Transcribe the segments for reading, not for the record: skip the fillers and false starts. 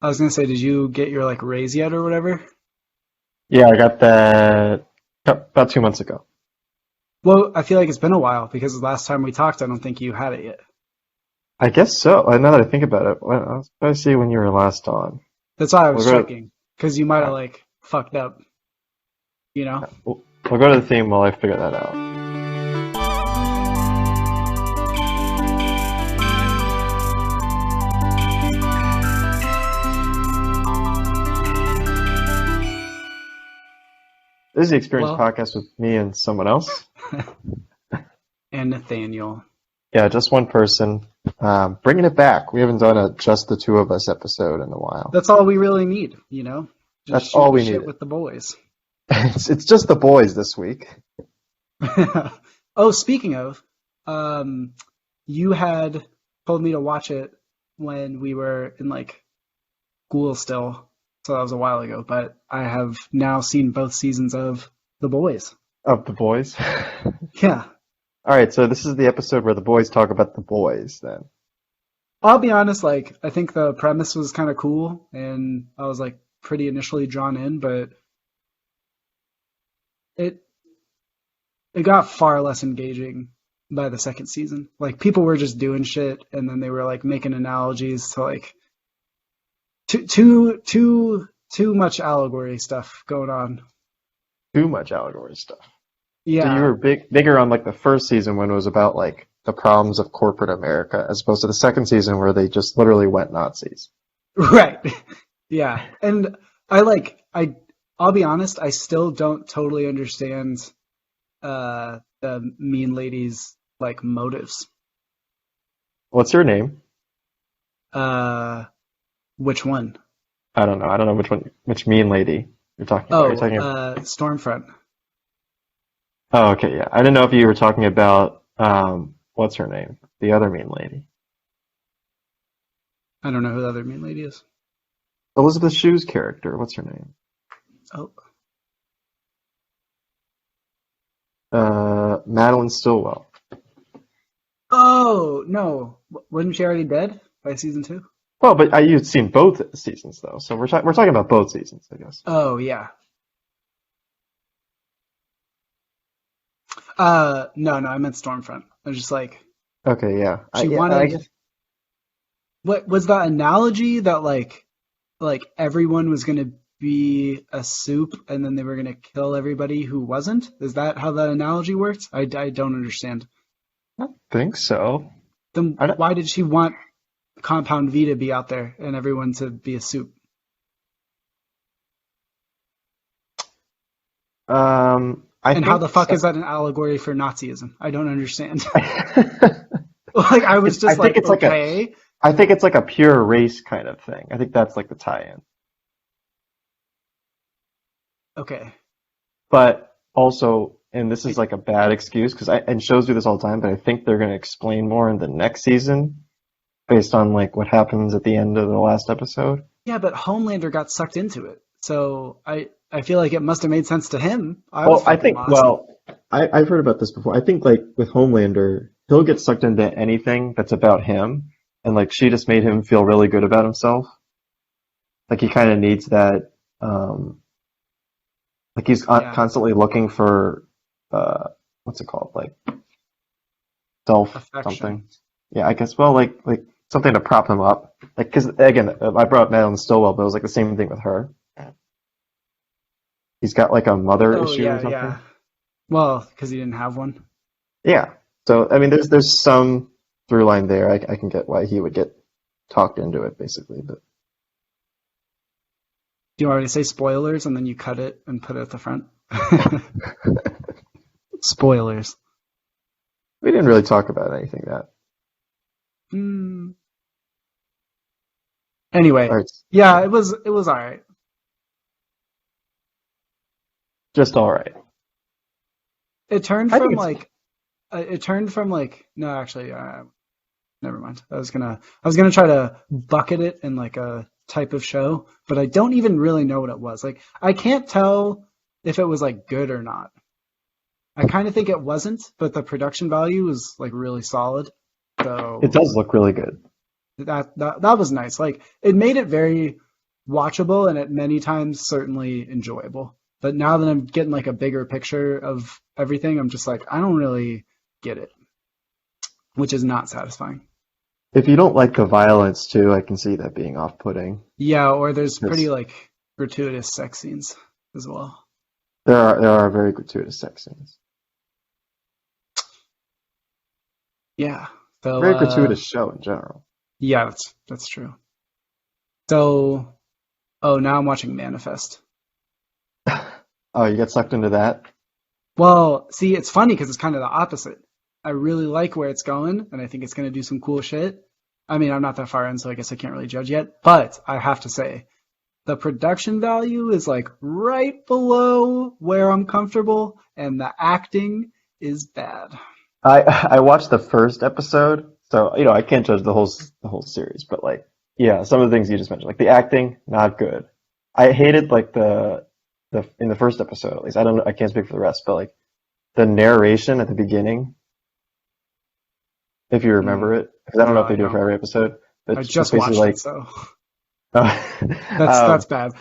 I was gonna say, did you get your like raise yet or whatever? Yeah, I got that about 2 months ago. Well, I feel like it's been a while because the last time we talked, I don't think you had it yet. I guess so. Now that I think about it, well, I was trying to see when you were last on. That's why I We'll was go. checking because you might have Uh, like fucked up, you know? we'll go to the theme while I figure that out. This is the Experience Well, Podcast with me and someone else. and Nathaniel. Yeah, just one person. Bringing it back. We haven't done a just the two of us episode in a while. That's all we really need, you know? Just That's shoot all the we shit needed. with the boys. It's just the boys this week. Oh, speaking of, um, you had told me to watch it when we were in like school still, so that was a while ago. But I have now seen both seasons of The Boys. Of the boys. Yeah, All right, so this is the episode where the boys talk about the boys then. I'll be honest. Like, I think the premise was kind of cool, and I was like pretty initially drawn in, but it it got far less engaging by the second season. Like, people were just doing shit, and then they were like making analogies to like too much allegory stuff going on. Too much allegory stuff. So you Yeah, were bigger on like the first season when it was about like the problems of corporate America, as opposed to the second season where they just literally went Nazis. right. Yeah, and I'll be honest, I still don't totally understand the mean lady's like motives. What's her name? Uh, which one? I don't know. I don't know which mean lady you're talking about. You're Oh, talking about. Stormfront. Oh, okay, yeah. I didn't know if you were talking about what's her name? The other mean lady. I don't know who the other mean lady is. Elizabeth Shue's character. What's her name? Oh, Madeline Stillwell. oh no, wasn't she already dead by season two? Well, but you've seen both seasons though, so we're talking about both seasons, I guess. Oh yeah. No, I meant Stormfront. I was just like, Okay, yeah. she Yeah, I wanted. guess. What was that analogy that like everyone was gonna be a soup and then they were gonna kill everybody who wasn't? Is that how that analogy works? I don't understand. I don't think so. Then I don't. why did she want Compound V to be out there and everyone to be a soup? I And how think the fuck so. is that an allegory for Nazism? I don't understand. I Like, I was just think like, it's like a. okay, I think it's like a pure race kind of thing. I think that's like the tie-in. okay. But also, and this is like a bad excuse because and shows do this all the time, but I think they're going to explain more in the next season based on like what happens at the end of the last episode. Yeah, but Homelander got sucked into it. So I feel like it must have made sense to him. I was Well, I fucking think, lost. well, I've heard about this before. I think like with Homelander, he'll get sucked into anything that's about him, and like she just made him feel really good about himself. Like he kind of needs that. Like he's Yeah, constantly looking for what's it called? Like self affection. something. Yeah, I guess. Well, like something to prop him up. Like because again, I brought up Madeline Stillwell, but it was like the same thing with her. He's got like a mother Oh issue or yeah, something. yeah. Well, because he didn't have one. Yeah. So I mean, there's some through line there. I can get why he would get talked into it, basically. But Do you want me to say spoilers and then you cut it and put it at the front? Spoilers. we didn't really talk about anything that. Hmm. Anyway, All right, yeah, it was all right. just all right. It turned I think from it's like no, actually, never mind. I was gonna try to bucket it in like a type of show, but I don't even really know what it was. Like, I can't tell if it was like good or not. I kind of think it wasn't, but the production value was like really solid. it So does look really good. that was nice. Like, it made it very watchable and at many times certainly enjoyable. But now that I'm getting like a bigger picture of everything, I'm just like, I don't really get it, which is not satisfying. If you don't like the violence too, I can see that being off-putting. Yeah, or there's pretty Because like gratuitous sex scenes as well. there are very gratuitous sex scenes. Yeah. So Very gratuitous show in general. yeah, that's true. So oh, now I'm watching Manifest. Oh, you get sucked into that? Well, see, it's funny because it's kind of the opposite. I really like where it's going, and I think it's going to do some cool shit. I mean, I'm not that far in, so I guess I can't really judge yet. But I have to say, the production value is like right below where I'm comfortable, and the acting is bad. I watched the first episode, so I can't judge the whole series, but like yeah, some of the things you just mentioned, like the acting, not good. I hated like the in the first episode at least. I don't know, I can't speak for the rest, but like the narration at the beginning, if you Mm, remember it, because I don't know no, if they I do it for don't. every episode, but I it's just basically watched it, like so that's um, bad.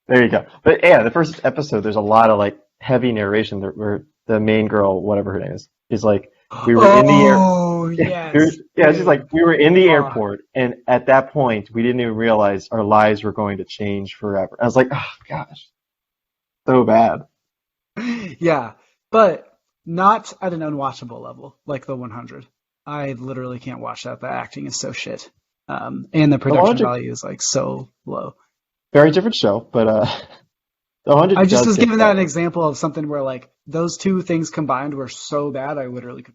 there you go. But yeah, the first episode, there's a lot of like heavy narration where the main girl, whatever her name is like, we were in the air. Oh yes, Yeah, she's dude. like, we were in the Oh, airport, and at that point, we didn't even realize our lives were going to change forever. I was like, oh gosh, so bad. yeah, but not at an unwatchable level like the 100. I literally can't watch that. The acting is so shit, and the The production 100, value is like so low. very different show, but the I 100 just does was get giving that an better. example of something where like those two things combined were so bad I literally could.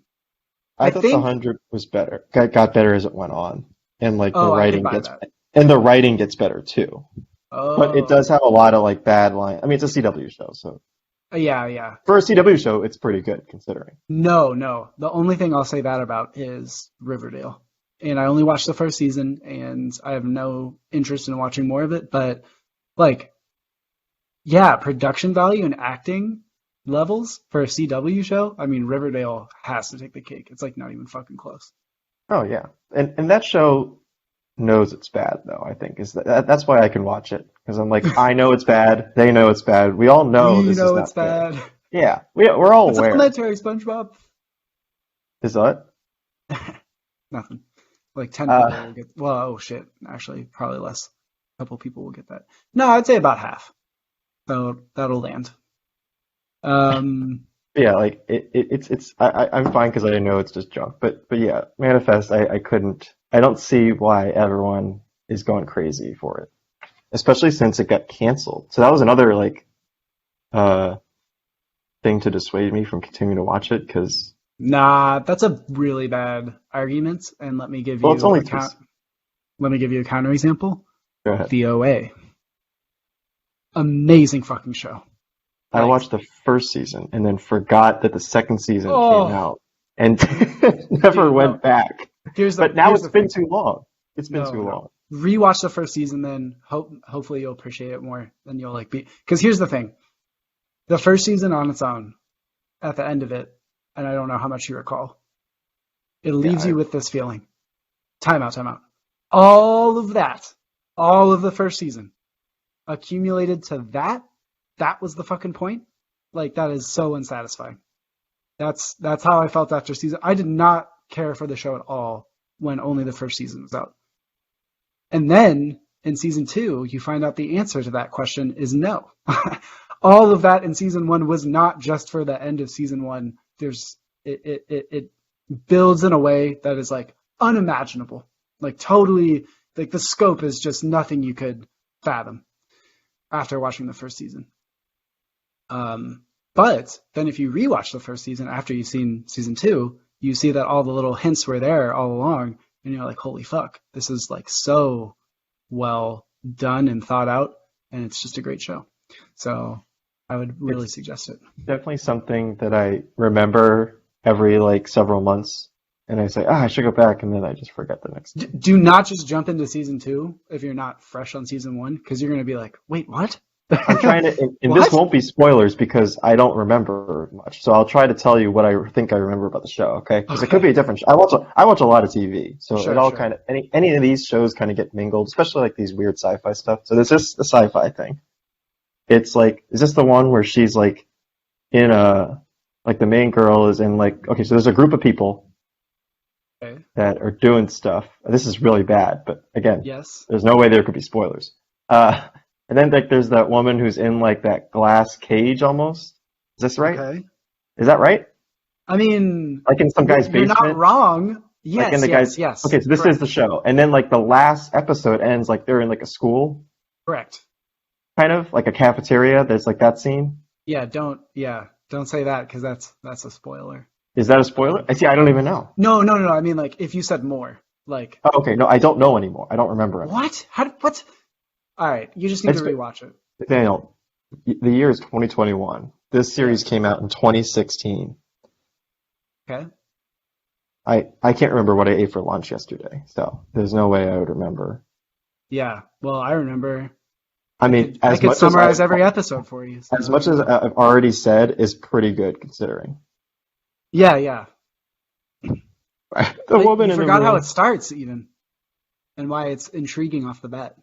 I I thought the think. 100 was better, got better as it went on, and like Oh, I could buy that. the writing gets better too. But it does Oh, have a lot of like bad line. I mean, it's a CW show, so yeah, yeah. for a CW show, it's pretty good considering. No, no. The only thing I'll say bad about is Riverdale. And I only watched the first season and I have no interest in watching more of it. But like, yeah, production value and acting levels for a CW show, I mean, Riverdale has to take the cake. It's like not even fucking close. Oh yeah, and that show knows it's bad though. I think is that's why I can watch it because I'm like I know it's bad. They know it's bad. We all know We this is know not it's good. bad. Yeah, we're all It's aware. elementary, SpongeBob. Is that? Nothing. Like 10 people Uh, will get, well, oh shit. Actually, probably less. A couple people will get that. No, I'd say about half. So that'll land. Um, yeah, like I'm fine because I know it's just junk. But yeah, Manifest. I couldn't. I don't see why everyone is going crazy for it, especially since it got canceled. So that was another like uh thing to dissuade me from continuing to watch it because nah, that's a really bad argument. And let me give well, it's you only a two. let me give you a counterexample. Go ahead. The OA. Amazing fucking show. I Like, watched the first season and then forgot that the second season came oh, out and never dude, no. went back. But now Here's it's the been thing. too long. It's been No, too no. long. Rewatch the first season, then hopefully you'll appreciate it more than you'll like be. Because here's the thing: the first season on its own, at the end of it, and I don't know how much you recall, it Yeah, leaves you with this feeling. Time out, time out. All of that, all of the first season, accumulated to that was the fucking point. Like that is so unsatisfying. That's how I felt after season. I did not care for the show at all when only the first season was out. And then in season two, you find out the answer to that question is no. All of that in season one was not just for the end of season one. It builds in a way that is like unimaginable, like totally like the scope is just nothing you could fathom after watching the first season. But then if you rewatch the first season after you've seen season two, you see that all the little hints were there all along, and you're like, holy fuck, this is like so well done and thought out, and it's just a great show. So I would really it's suggest it. definitely something that I remember every like several months and I say, I should go back and then I just forget the next day. Do not just jump into season two if you're not fresh on season one, because you're going to be like, wait, what? I'm trying to, and this What? won't be spoilers because I don't remember much. So I'll try to tell you what I think I remember about the show, okay? Because it could be Okay. a different show. I watch a lot of TV, so it Sure, all sure. kind of any of these shows kind of get mingled, especially like these weird sci-fi stuff. So there's this the sci-fi thing. It's like, is this the one where she's like in a like the main girl is in like okay, so there's a group of people Okay. that are doing stuff. This is really bad, but again, Yes. there's no way there could be spoilers. Uh, and then like there's that woman who's in like that glass cage almost. Is this right? Okay. Is that right? I mean, Like in some guy's you're not basement? wrong. Like in Yes, the guy's yes, yes. okay, so this is the Correct. show. And then like the last episode ends like they're in like a school, Correct. kind of like a cafeteria. There's like that scene. Yeah, don't say that because that's a spoiler. Is that a spoiler? I see, I don't even know. No, no, no, no. I mean, like, if you said more, like, Oh, okay, no, I don't know anymore. I don't remember anymore. what? What? All right, you just need to It's rewatch it. Daniel, the year is 2021. This series Yes. came out in 2016. Okay. I can't remember what I ate for lunch yesterday, so there's no way I would remember. Yeah. Well, I remember. I I mean, could I could summarize every episode for you. as So much as I've already said is pretty good considering. yeah, yeah. The But woman you in the forgot how room. it starts even, and why it's intriguing off the bat.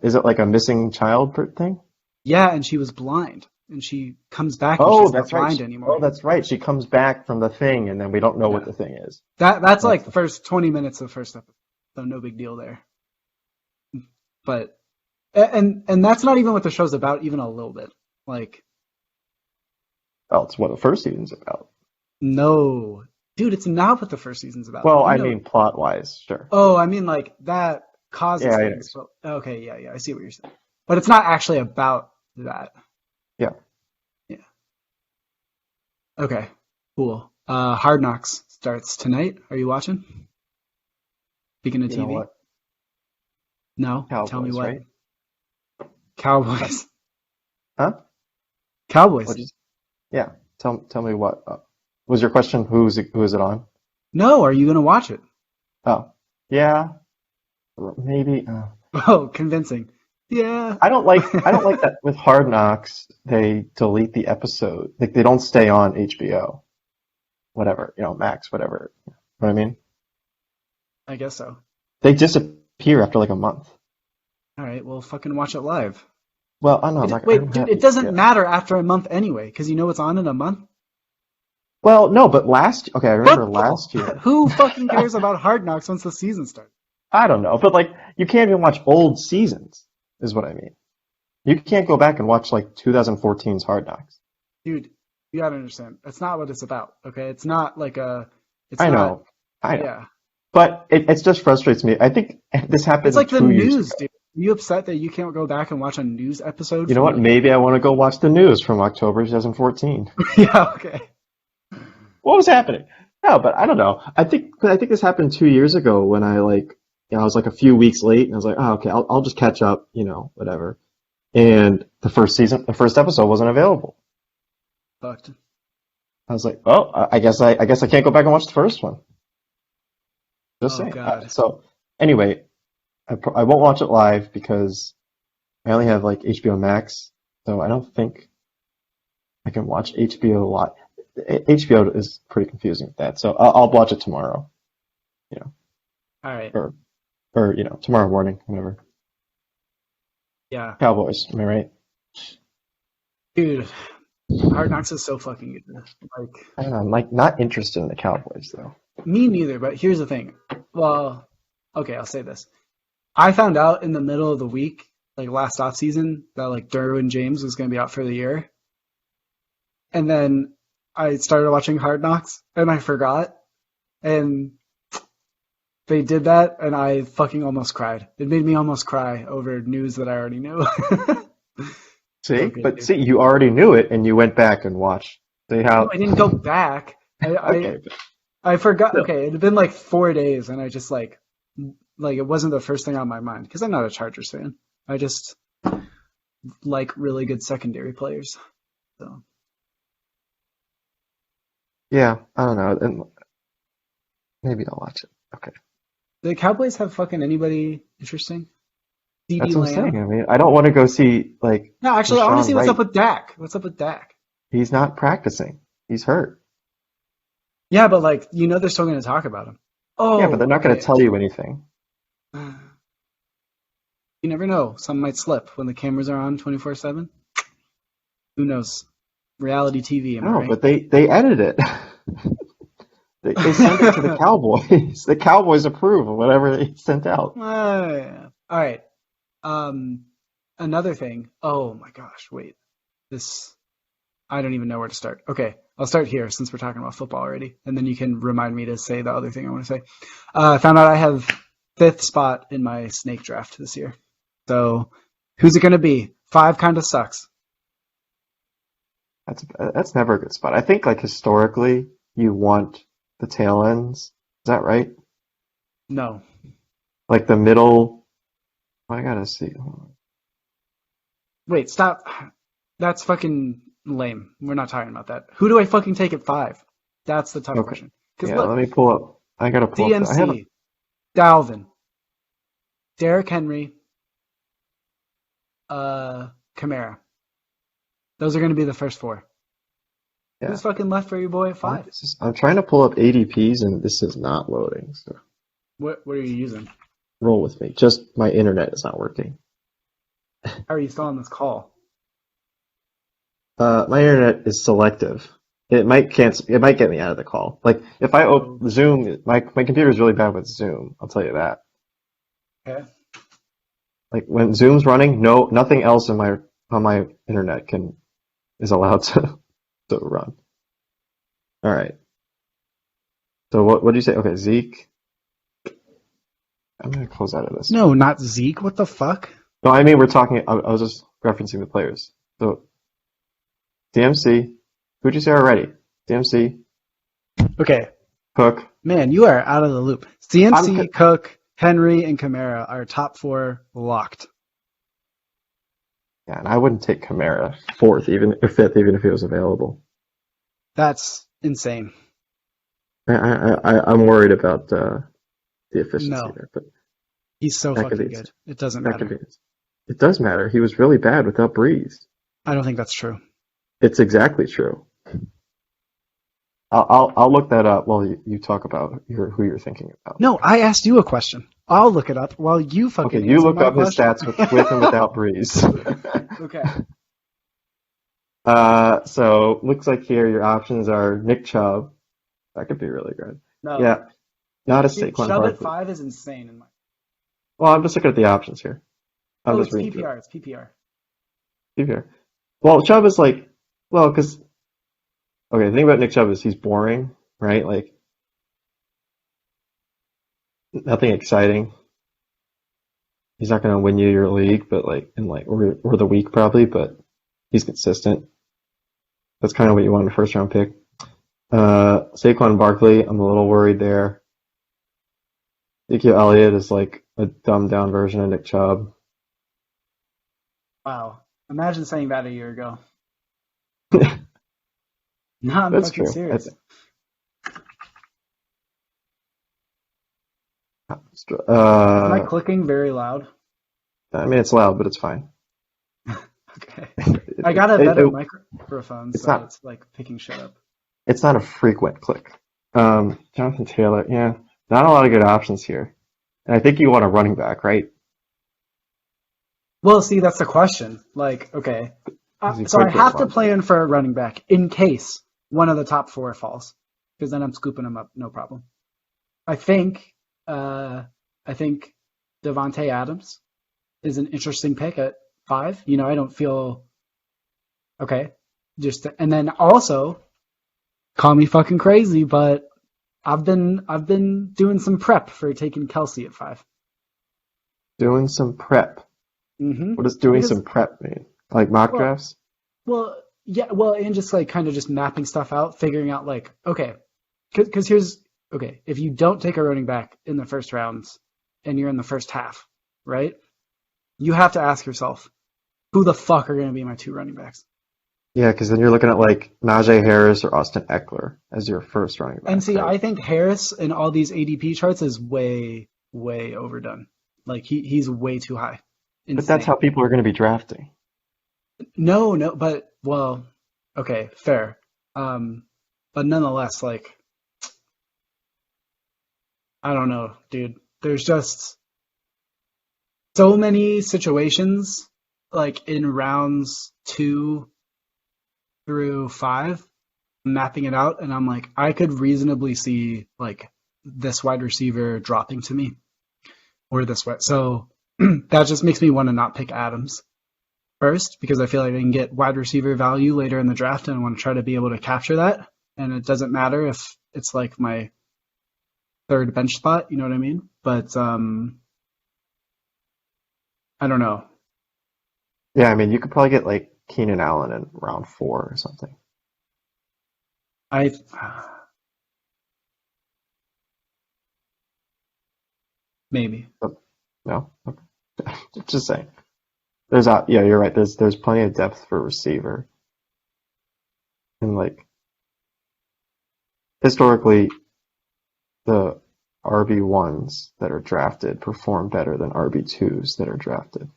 Is it like a missing child thing? Yeah, and she was blind, and she comes back and Oh, she's not that's right. blind Oh, anymore. that's right. She comes back from the thing, and then we don't know what Yeah. the thing is. That's That's like the, first 20 minutes of first episode, so no big deal there. But and that's not even what the show's about, even a little bit. Like, oh, it's what the first season's about. no, dude, it's not what the first season's about. Well, You I know. mean, plot-wise, sure. Oh, I mean, like that causes Yeah, things. But okay, yeah, yeah, I see what you're saying. But it's not actually about that. yeah. Yeah. Okay. Cool. Hard Knocks starts tonight. Are you watching? Speaking of You know TV. what? No. Tell me Cowboys, what. right? Cowboys. Huh? Cowboys. What is? Yeah. Tell me what. Was your question who is it on? No. Are you gonna watch it? Oh, yeah, maybe. Oh, convincing. Yeah. I don't like that with Hard Knocks. They delete the episode. Like they don't stay on HBO, whatever, Max, whatever. You know what I mean? I guess so. They disappear after like a month. All right. Well, fucking watch it live. Well, I know I'm not. I Wait, don't dude. have It doesn't HBO. matter after a month anyway, because you know what's on in a month. Well, no, but okay, I remember Football. last year. Who fucking cares about Hard Knocks once the season starts? I don't know, but like you can't even watch old seasons, is what I mean. You can't go back and watch like 2014's Hard Knocks. Dude, you gotta understand. That's not what it's about. Okay, it's not like a. It's I not. know, I know, Yeah, but it just frustrates me. I think this it's happened like the 2 years news, ago. dude. Are you upset that you can't go back and watch a news episode You know from what? like? Maybe I want to go watch the news from October 2014. Yeah. Okay. What was happening? No, but I don't know. I think this happened 2 years ago when I was like a few weeks late, and I was like, oh, okay, I'll just catch up, whatever. And the first episode wasn't available. Fucked. I was like, oh, I guess I can't go back and watch the first one. Just Oh saying. God. So anyway, I won't watch it live because I only have like HBO Max, so I don't think I can watch HBO live. HBO is pretty confusing with that, so I'll watch it tomorrow, you know, All right. or tomorrow morning, whenever. Yeah, Cowboys, am I right? dude. Hard Knocks is so fucking good. Like I don't know, I'm like not interested in the Cowboys though. me neither. But here's the thing. Well, okay, I'll say this. I found out in the middle of the week, like last off season, that like Derwin James was gonna be out for the year, and then I started watching Hard Knocks and I forgot, and they did that, and I fucking almost cried. It made me almost cry over news that I already knew. See, So good, but dude. see, you already knew it and you went back and watched. See No, how? I didn't go back. Okay, but I forgot. still. Okay, it had been like 4 days, and I just like it wasn't the first thing on my mind because I'm not a Chargers fan. I just like really good secondary players. So Yeah, I don't know. And maybe I'll watch it. Okay. the Cowboys have fucking anybody interesting? CeeDee That's what I'm saying. Lamb. I mean, I don't want to go see like No, actually, I want to Rashawn see what's Wright. up with Dak. What's up with Dak? He's not practicing. He's hurt. Yeah, but like, they're still going to talk about him. Yeah, but Oh, they're not going to okay. tell you anything. You never know. Something might slip when the cameras are on 24/7. Who knows? Reality TV, am I No, right? but they edit it. They send it to the Cowboys. The Cowboys approve of whatever they sent out. Yeah. All right. Um, Another thing. Oh my gosh, wait. This I don't even know where to start. Okay, I'll start here since we're talking about football already, and then you can remind me to say the other thing I want to say. I found out I have fifth spot in my snake draft this year. So who's it going to be? Five kind of sucks. That's never a good spot. I think like historically, you want the tail ends. Is that right? No. Like the middle. I gotta see. Wait, stop. That's fucking lame. We're not talking about that. Who do I fucking take at five? That's the tough Okay. question. Because Yeah, let look, me pull up. I gotta pull up. I have. DMC, Dalvin, Derrick Henry, Kamara. Those are going to be the first four. Yeah. Who's fucking left for your boy at five? I'm trying to pull up ADPs and this is not loading. So What are you using? roll with me. Just my internet is not working. How are you still on this call? My internet is selective. It might cancel. It might get me out of the call. Like if I open Zoom, my computer is really bad with Zoom. I'll tell you that. Okay. Like when Zoom's running, nothing else on my internet is allowed to run. All right. So what do you say? Okay, Zeke. I'm gonna close out of this. No, not Zeke. What the fuck? No, I mean we're talking. I was just referencing the players. So DMC. Who'd you say already? DMC. Okay. Cook. Man, you are out of the loop. CMC, Cook, Henry, and Kamara are top four locked. Yeah, and I wouldn't take Kamara fourth, fifth, even if he was available. That's insane. I'm worried about the efficiency No. there, but He's so that could fucking be good. It doesn't that could matter. be. It does matter. He was really bad without Breeze. I don't think that's true. It's exactly true. I'll look that up while you talk about who you're thinking about. No, I asked you a question. I'll look it up while you fucking Okay, you answer look my up his question. stats with and without Breeze. Okay. So looks like here your options are Nick Chubb. That could be really good. No. Yeah, not a Dude, Saquon Chubb at Barkley. 5 is insane in my. Well, I'm just looking at the options here. I'm Oh, just it's reading through PPR. It's PPR. it. Here. Well, Chubb is like, well, because okay, the thing about Nick Chubb is he's boring, right? Like nothing exciting. He's not going to win you your league, but or the week probably, but he's consistent. That's kind of what you want in a first round pick. Saquon Barkley, I'm a little worried there. Ezekiel Elliott is like a dumbed down version of Nick Chubb. Wow. Imagine saying that a year ago. No, I'm That's fucking true. serious. Am I Uh, clicking very loud? I mean, it's loud, but it's fine. Okay. I got a It- better it- microphone, it's so not- it's like picking shit up. It's not a frequent click. Jonathan Taylor, yeah, not a lot of good options here. And I think you want a running back, right? Well, see, that's the question. Like, okay. He's So I quite have to good. plan for a running back in case one of the top four falls, because then I'm scooping them up, no problem. I think Devontae Adams is an interesting pick at 5. I don't feel okay. And then also, call me fucking crazy, but I've been doing some prep for taking Kelsey at 5. Doing some prep. Mm-hmm. What does doing Because, some prep mean? Like mock well, drafts? well, yeah, well, and just like kind of just mapping stuff out, figuring out like, okay, because if you don't take a running back in the first rounds and you're in the first half, right? You have to ask yourself, who the fuck are going to be my 2 running backs? Yeah, because then you're looking at like Najee Harris or Austin Eckler as your first running back. And see, right? I think Harris in all these ADP charts is way, way overdone. Like he's way too high. But that's insane. how people are going to be drafting. No, no, but well, okay, fair. But nonetheless, like I don't know, dude. There's just so many situations like in rounds 2 through 5, mapping it out, and I'm like, I could reasonably see like this wide receiver dropping to me or this way. So that just makes me want to not pick Adams first because I feel like I can get wide receiver value later in the draft, and I want to try to be able to capture that. And it doesn't matter if it's like my third bench spot, you know what I mean? But I don't know. Yeah, I mean, you could probably get like Keenan Allen in round 4 or something. I maybe. But no, okay. Just saying. Yeah, you're right. There's plenty of depth for receiver, and like historically, the RB1s that are drafted perform better than RB2s that are drafted.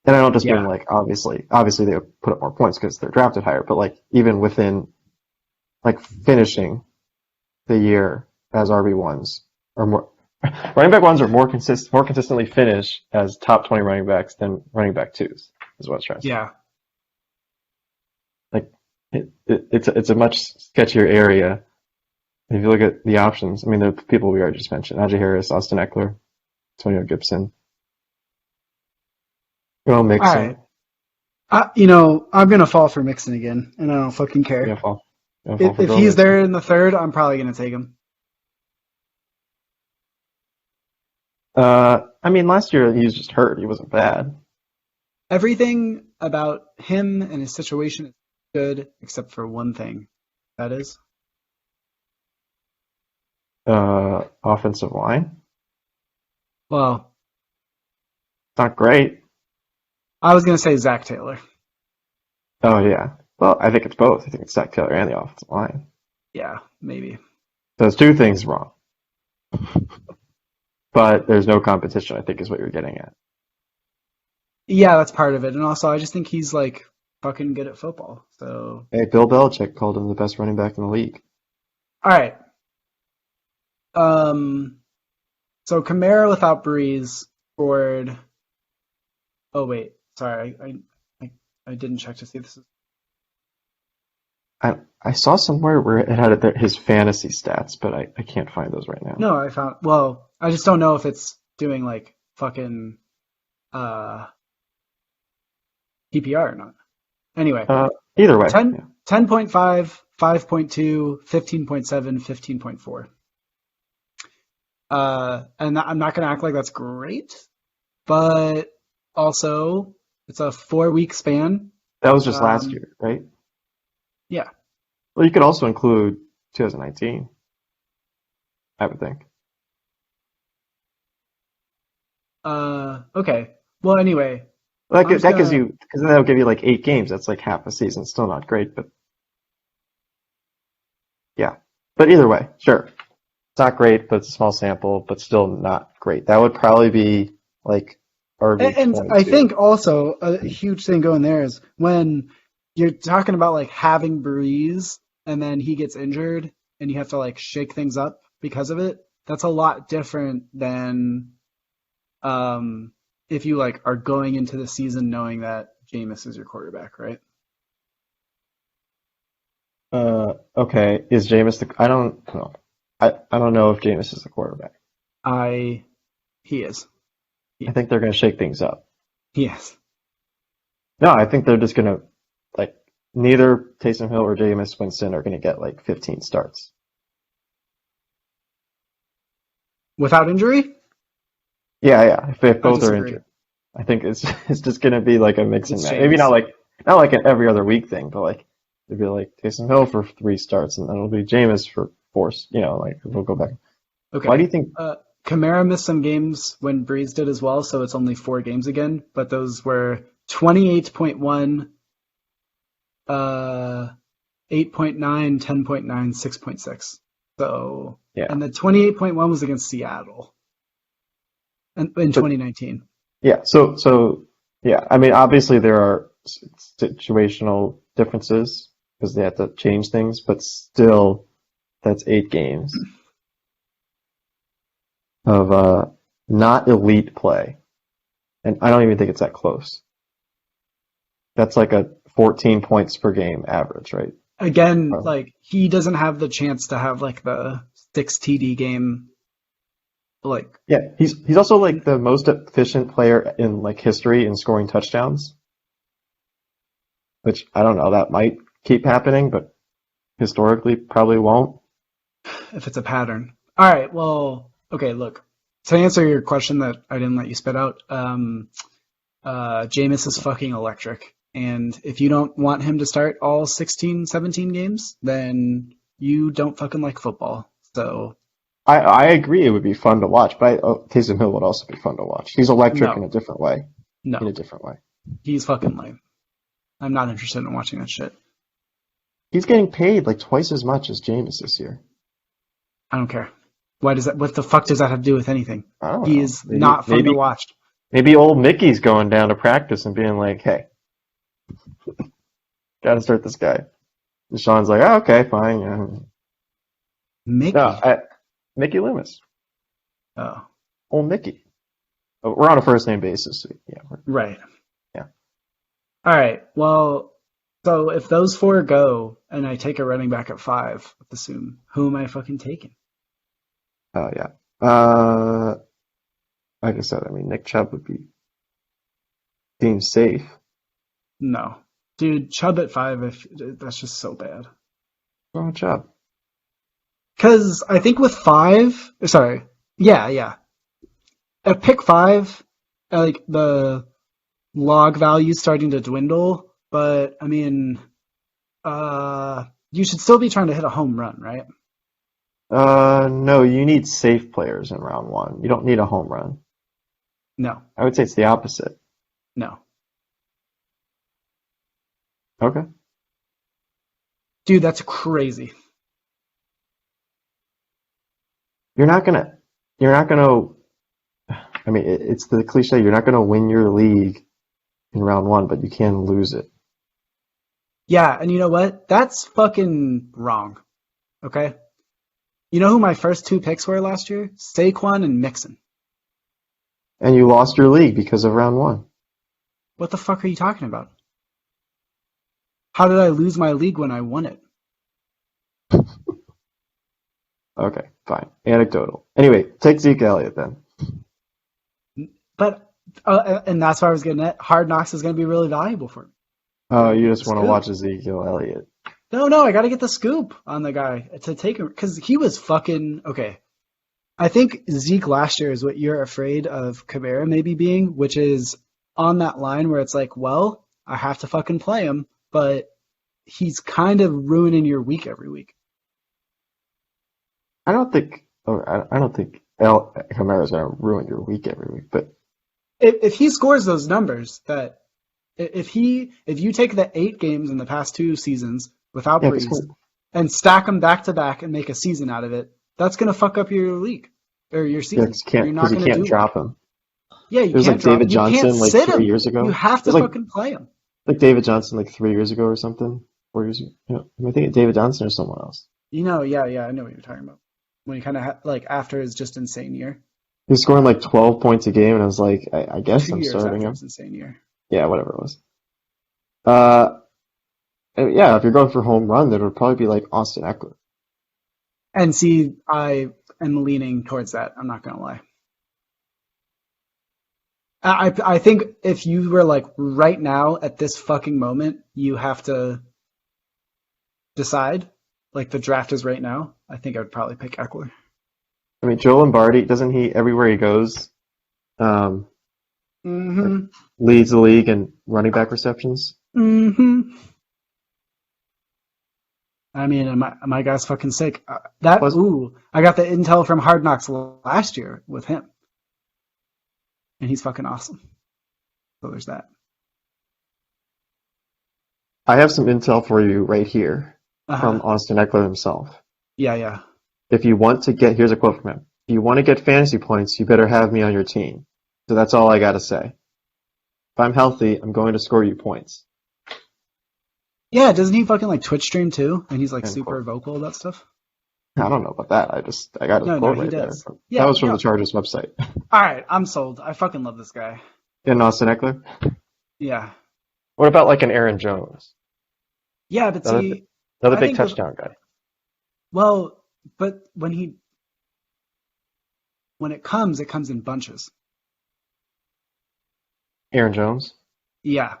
And I don't just mean Yeah. like obviously they put up more points because they're drafted higher, but like even within like finishing the year as RB1s or more running back ones are more consistently finish as top 20 running backs than running back twos is what I was trying to say. Yeah. Like it's a much sketchier area. If you look at the options, I mean the people we already just mentioned, Najee Harris, Austin Eckler, Antonio Gibson, Joe All right. Mixon. I'm gonna fall for Mixon again, and I don't fucking You care. gonna fall, you gonna fall for If Joe he's Mixon. there in the third, I'm probably gonna take him. I mean last year he was just hurt. He wasn't bad. Everything about him and his situation is good, except for one thing. That is, Offensive line. well, It's not great. I was gonna say Zach Taylor. Oh yeah. Well, I think it's both. I think it's Zach Taylor and the offensive line. Yeah, maybe. So it's two things wrong. But there's no competition, I think is what you're getting at. Yeah, that's part of it, and also I just think he's like fucking good at football. So, Hey, Bill Belichick called him the best running back in the league. all right. Um, so Kamara without Breeze scored. Oh wait, sorry, I didn't check to see if this is. I saw somewhere where it had his fantasy stats, but I can't find those right now. No, I found. Well, I just don't know if it's doing like fucking uh PPR or not. Anyway, Either way, 10, yeah. 10.5, 5.2, 15.7, 15.4. And I'm not going to act like that's great, but also it's a 4-week span. That was just last Um, year, right? yeah. Well, you could also include 2019, I would think. Okay. Well, anyway, That I'm just that gives gonna. you, because then that'll give you like 8 games. That's like half a season. Still not great, but yeah. But either way, sure. It's not great, but it's a small sample, but still not great. That would probably be like And I RB22. think also a huge thing going there is when you're talking about like having Breeze and then he gets injured and you have to like shake things up because of it. That's a lot different than um, if you like are going into the season knowing that Jameis is your quarterback, right? Okay. Is Jameis I don't know. I don't know if Jameis is the quarterback. I He is. I think they're going to shake things up. He is. No, I think they're just going to, like, neither Taysom Hill or Jameis Winston are going to get like 15 starts. Without injury? Yeah, yeah. If I both are disagree. injured, I think it's it's just going to be like a mix and It's match. Maybe Jameis. not like an every other week thing, but like it'd be like Taysom Hill for 3 starts, and then it'll be Jameis for 4. You know, like we'll go back. Why do Okay. you think? Kamara missed some games when Breeze did as well, so it's only 4 games again. But those were 28.1, 8.9, 10.9, 6.6. So, Yeah, and the 28.1 was against Seattle in but 2019. Yeah. Yeah. I mean, obviously there are situational differences because they have to change things, but still, that's 8 games of not elite play, and I don't even think it's that close. That's like a 14 points per game average, right? Again, Oh. like he doesn't have the chance to have like the 6 TD game. Like, Yeah, he's also like the most efficient player in like history in scoring touchdowns, which I don't know, that might keep happening, but historically probably won't. if it's a pattern. All right. Well, okay. Look, to answer your question that I didn't let you spit out, Jameis is fucking electric. And if you don't want him to start all 16, 17 games, then you don't fucking like football. So, I agree it would be fun to watch, but Taysom Hill would also be fun to watch. He's electric in no, a different way. In a no, different way. he's fucking lame. I'm not interested in watching that shit. He's getting paid like twice as much as Jameis this year. I don't care. Why does that, what the fuck does that have to do with anything? I don't He know. is not fun to watch. Maybe old Mickey's going down to practice and being like, "Hey, gotta start this guy." And Sean's like, "Oh, okay, fine." Yeah. No, Mickey. Mickey Loomis, Oh, old Mickey. Oh, we're on a first name basis. So yeah, right. yeah. All right. Well, so if those four go and I take a running back at 5, let's assume, who am I fucking taking? Oh yeah. Uh, like I said, I mean Nick Chubb would be deemed safe. No. Dude, Chubb at 5, if that's just so bad. Oh, Chubb. Because I think with 5, sorry, yeah. At pick 5, like the log value starting to dwindle, but I mean, you should still be trying to hit a home run, right? No, you need safe players in round one. You don't need a home run. No, I would say it's the opposite. no. Okay. Dude, that's crazy. You're not gonna, you're not gonna, I mean, it's the cliche, you're not gonna win your league in round one, but you can lose it. Yeah, and you know what? That's fucking wrong. Okay? You know who my first 2 picks were last year? Saquon and Mixon. And you lost your league because of round one. What the fuck are you talking about? How did I lose my league when I won it? Okay, fine. Anecdotal. Anyway, take Zeke Elliott then. But, and that's why I was getting at. Hard Knocks is going to be really valuable for me. Oh, you Get just the want to scoop. watch Ezekiel Elliott. No, I got to get the scoop on the guy to take him because he was fucking okay. I think Zeke last year is what you're afraid of Kamara maybe being, which is on that line where it's like, well, I have to fucking play him, but he's kind of ruining your week every week. I don't think El Kamara's gonna ruin your week every week, but If he scores those numbers, that if you take the 8 games in the past 2 seasons without yeah, Breeze and stack them back to back and make a season out of it, that's gonna fuck up your league or your yeah, season. You're not because you gonna can't do drop well. him. Yeah, It you was can't like drop David him. You can't Johnson like sit 3 him. years ago. You It have to was fucking play him. like David Johnson like 3 years ago or something. 4 years ago. No, I think David Johnson or someone else. Yeah, I know what you're talking about. When he kind of like after his just insane year, He was scoring like 12 points a game, and I was like, I guess two I'm years starting after him. his insane year. Yeah, whatever it was. Uh, and yeah, if you're going for home run, then it would probably be like Austin Eckler. And see, I am leaning towards that. I'm not gonna lie. I think if you were like right now at this fucking moment, you have to decide. Like the draft is right now. I think I would probably pick Eckler. I mean, Joe Lombardi, doesn't he, everywhere he goes, um, like, Mm-hmm. leads the league in running back receptions? Mm-hmm. I mean, my guy's fucking sick. Plus, I got the intel from Hard Knocks last year with him, and he's fucking awesome. So there's that. I have some intel for you right here from Uh-huh. Austin Eckler himself. Yeah. If you want to get, here's a quote from him. If you want to get fantasy points, you better have me on your team. So that's all I got to say. If I'm healthy, I'm going to score you points. Yeah, doesn't he fucking like Twitch stream too? And he's like End super quote. vocal about stuff. I don't know about that. I got his No, quote he right there. does. That Yeah, was from no. the Chargers website. All right, I'm sold. I fucking love this guy. And Austin Eckler. Yeah, What about like an Aaron Jones? yeah, but Another, see, another I big think with touchdown guy. well, but when it comes in bunches. Aaron Jones. Yeah,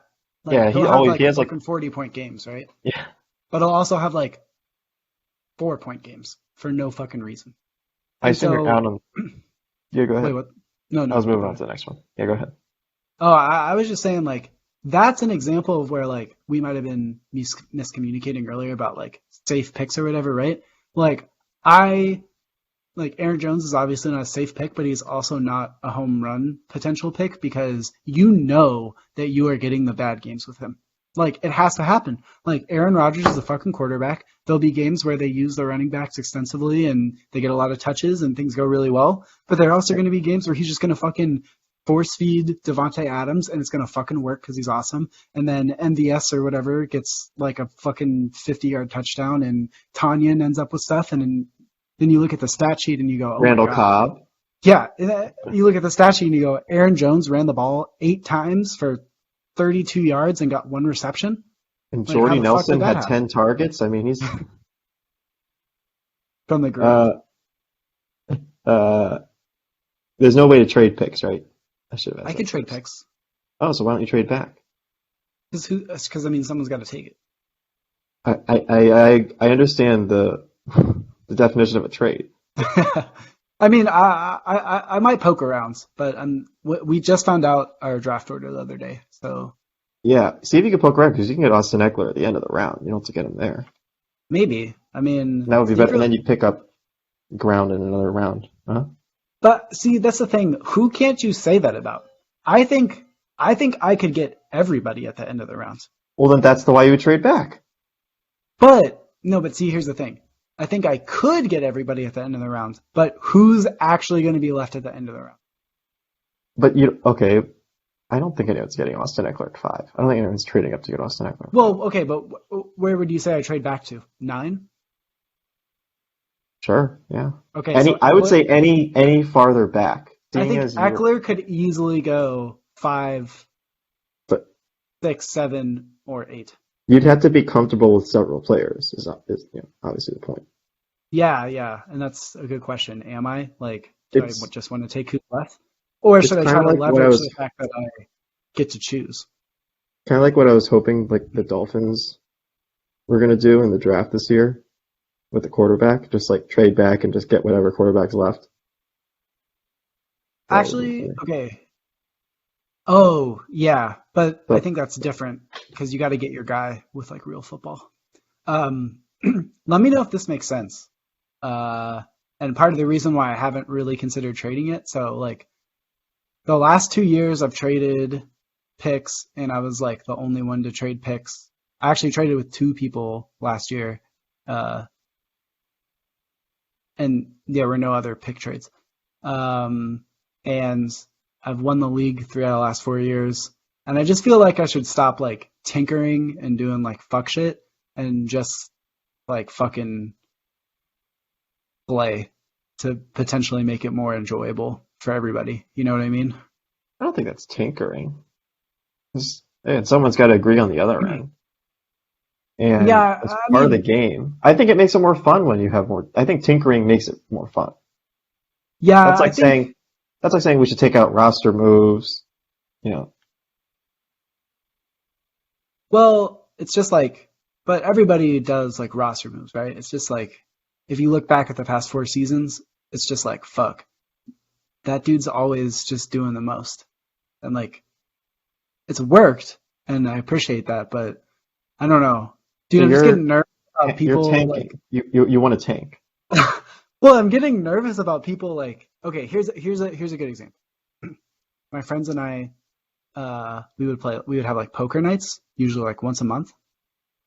like Yeah, he'll have he like has like fucking 40-point games, right? yeah. But he'll also have like 4-point games for no fucking reason. I And assume you're out so, on. Yeah, go wait, ahead. what? No, I was no, moving go on ahead. to the next one. Yeah, go ahead. Oh, I was just saying, like, that's an example of where, like, we might have been miscommunicating earlier about, like, safe picks or whatever, right? Like, Aaron Jones is obviously not a safe pick, but he's also not a home run potential pick because you know that you are getting the bad games with him. Like, it has to happen. Like, Aaron Rodgers is a fucking quarterback. There'll be games where they use the running backs extensively and they get a lot of touches and things go really well. But there are also going to be games where he's just going to fucking force feed Devontae Adams and it's going to fucking work because he's awesome. And then MVS or whatever gets like a fucking 50-yard touchdown and Tanyan ends up with stuff. And then you look at the stat sheet and you go, oh my Randall God. Cobb. Yeah. You look at the stat sheet and you go, Aaron Jones ran the ball 8 times for 32 yards and got 1 reception. And Like, how Jordy the fuck did Nelson that had happen? 10 targets. I mean, he's From the ground. uh, there's no way to trade picks, right? I should have I asked could that trade first. picks. Oh, so why don't you trade back? Because, I mean, someone's got to take it. I understand the the definition of a trade. I mean, I might poke around, but we just found out our draft order the other day, so Yeah, see if you can poke around because you can get Austin Eckler at the end of the round. You don't have to get him there. maybe. I mean, And that would be Steve better. And then really, you pick up ground in another round. Huh? but see, that's the thing. Who can't you say that about? I think I could get everybody at the end of the round. Well, then that's the why you would trade back. But no, but see, here's the thing. I think I could get everybody at the end of the round, but who's actually going to be left at the end of the round? But okay, I don't think anyone's getting Austin Eckler at 5. I don't think anyone's trading up to get Austin Eckler. Well, okay, but where would you say I trade back to? 9? Sure, yeah. Okay, so I would Eckler, say any farther back. I Seeing think as you're, Eckler could easily go 5, but 6, 7, or 8. you'd have to be comfortable with several players. Is obviously the point. Yeah, and that's a good question. Am I? Like, do I It's just want to take who's left? Or should I kind try of to like what I leverage was the fact that I get to choose? hoping like the Dolphins were gonna do in the draft this year with the quarterback, just like trade back and just get whatever quarterback's left. That would be Actually, funny. okay. Oh, yeah, but I But think that's different because you got to get your guy with like real football. Um, let me know if this makes sense. And part of the reason why I haven't really considered trading it, so like the last 2 years I've traded picks and I was like the only one to trade picks. I actually traded with 2 people last year. Uh, and there were no other pick trades. And I've won the league 3 out of the last 4 years. And I just feel like I should stop like tinkering and doing like fuck shit and just like fucking play to potentially make it more enjoyable for everybody. You know what I mean? I don't think that's tinkering. And someone's got to agree on the other end. And Yeah, as I part of the mean, game, I think it makes it more fun when you have more. I think tinkering makes it more fun. yeah, That's I like saying think, we should take out roster moves. You know, well, it's just like, but everybody does like roster moves, right? It's just like, if you look back at the past 4 seasons, it's just like, fuck, that dude's always just doing the most. And like, it's worked, and I appreciate that, but I don't know. so Dude, I'm just getting nervous about you're people like, tanking. You want to tank. well, I'm getting nervous about people like, okay, here's a good example. My friends and I, we would have like poker nights, usually like once a month.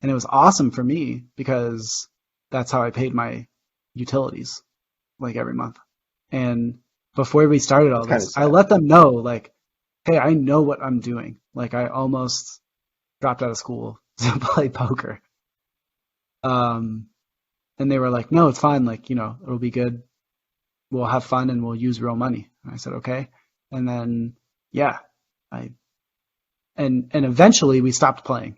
And it was awesome for me because that's how I paid my utilities like every month. And before we started all It's kind of this, I sad. let them know like hey, I know what I'm doing. Like I almost dropped out of school to play poker. Um, and they were like, no, it's fine. Like, it'll be good. We'll have fun and we'll use real money. And I said, okay. And then, yeah, I, and eventually we stopped playing.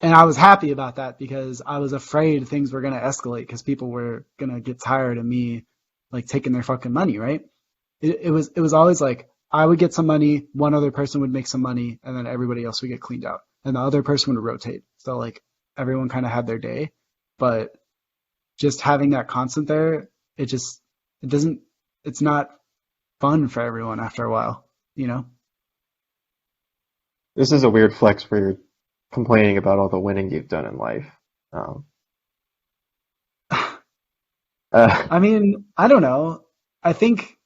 And I was happy about that because I was afraid things were going to escalate because people were going to get tired of me like taking their fucking money, right? It was always like I would get some money, one other person would make some money, and then everybody else would get cleaned out. And the other person would rotate. So like everyone kind of had their day. But just having that constant there, it doesn't, it's not fun for everyone after a while, you know? This is a weird flex where you're complaining about all the winning you've done in life. Um, I mean, I don't know. I think,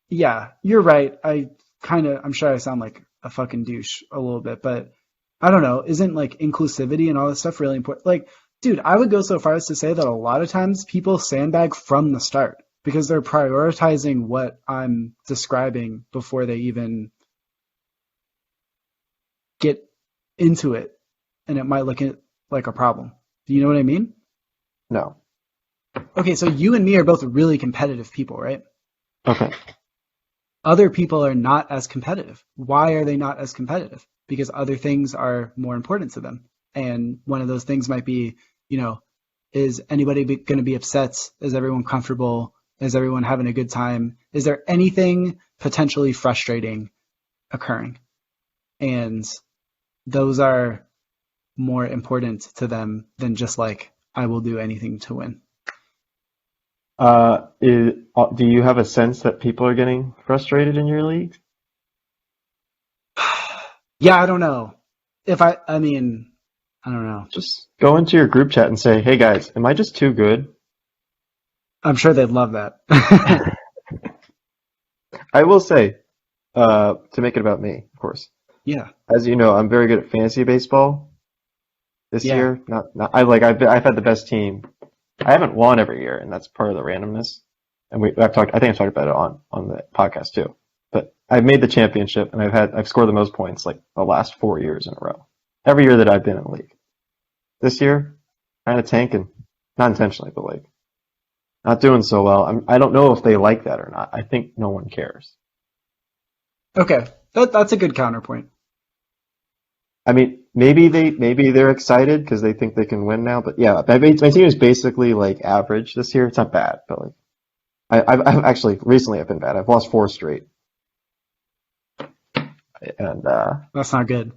yeah, you're right. I'm sure I sound like a fucking douche a little bit, but I don't know. Isn't like inclusivity and all this stuff really important? Like, dude, I would go so far as to say that a lot of times people sandbag from the start because they're prioritizing what I'm describing before they even get into it, and it might look like a problem. Do you know what I mean? no. Okay, so you and me are both really competitive people, right? Okay. Other people are not as competitive. Why are they not as competitive? Because other things are more important to them. And one of those things might be, is anybody going to be upset? Is everyone comfortable? Is everyone having a good time? Is there anything potentially frustrating occurring? And those are more important to them than just like, I will do anything to win. Do you have a sense that people are getting frustrated in your league? Yeah, I don't know. I mean, I don't know. Just go into your group chat and say, "Hey guys, am I just too good?" I'm sure they'd love that. I will say, to make it about me, of course. Yeah, As you know, I'm very good at fantasy baseball this yeah, year. I've had the best team. I haven't won every year, and that's part of the randomness. And I think I've talked about it on the podcast too. But I've made the championship, and I've scored the most points like the last 4 years in a row. Every year that I've been in the league. This year, kind of tanking, not intentionally, but like not doing so well. I don't know if they like that or not. I think no one cares. okay. That's a good counterpoint. I mean, maybe they're excited because they think they can win now. But yeah, my team is basically like average this year. It's not bad, but like I've actually recently I've been bad. I've lost 4 straight, and That's not good.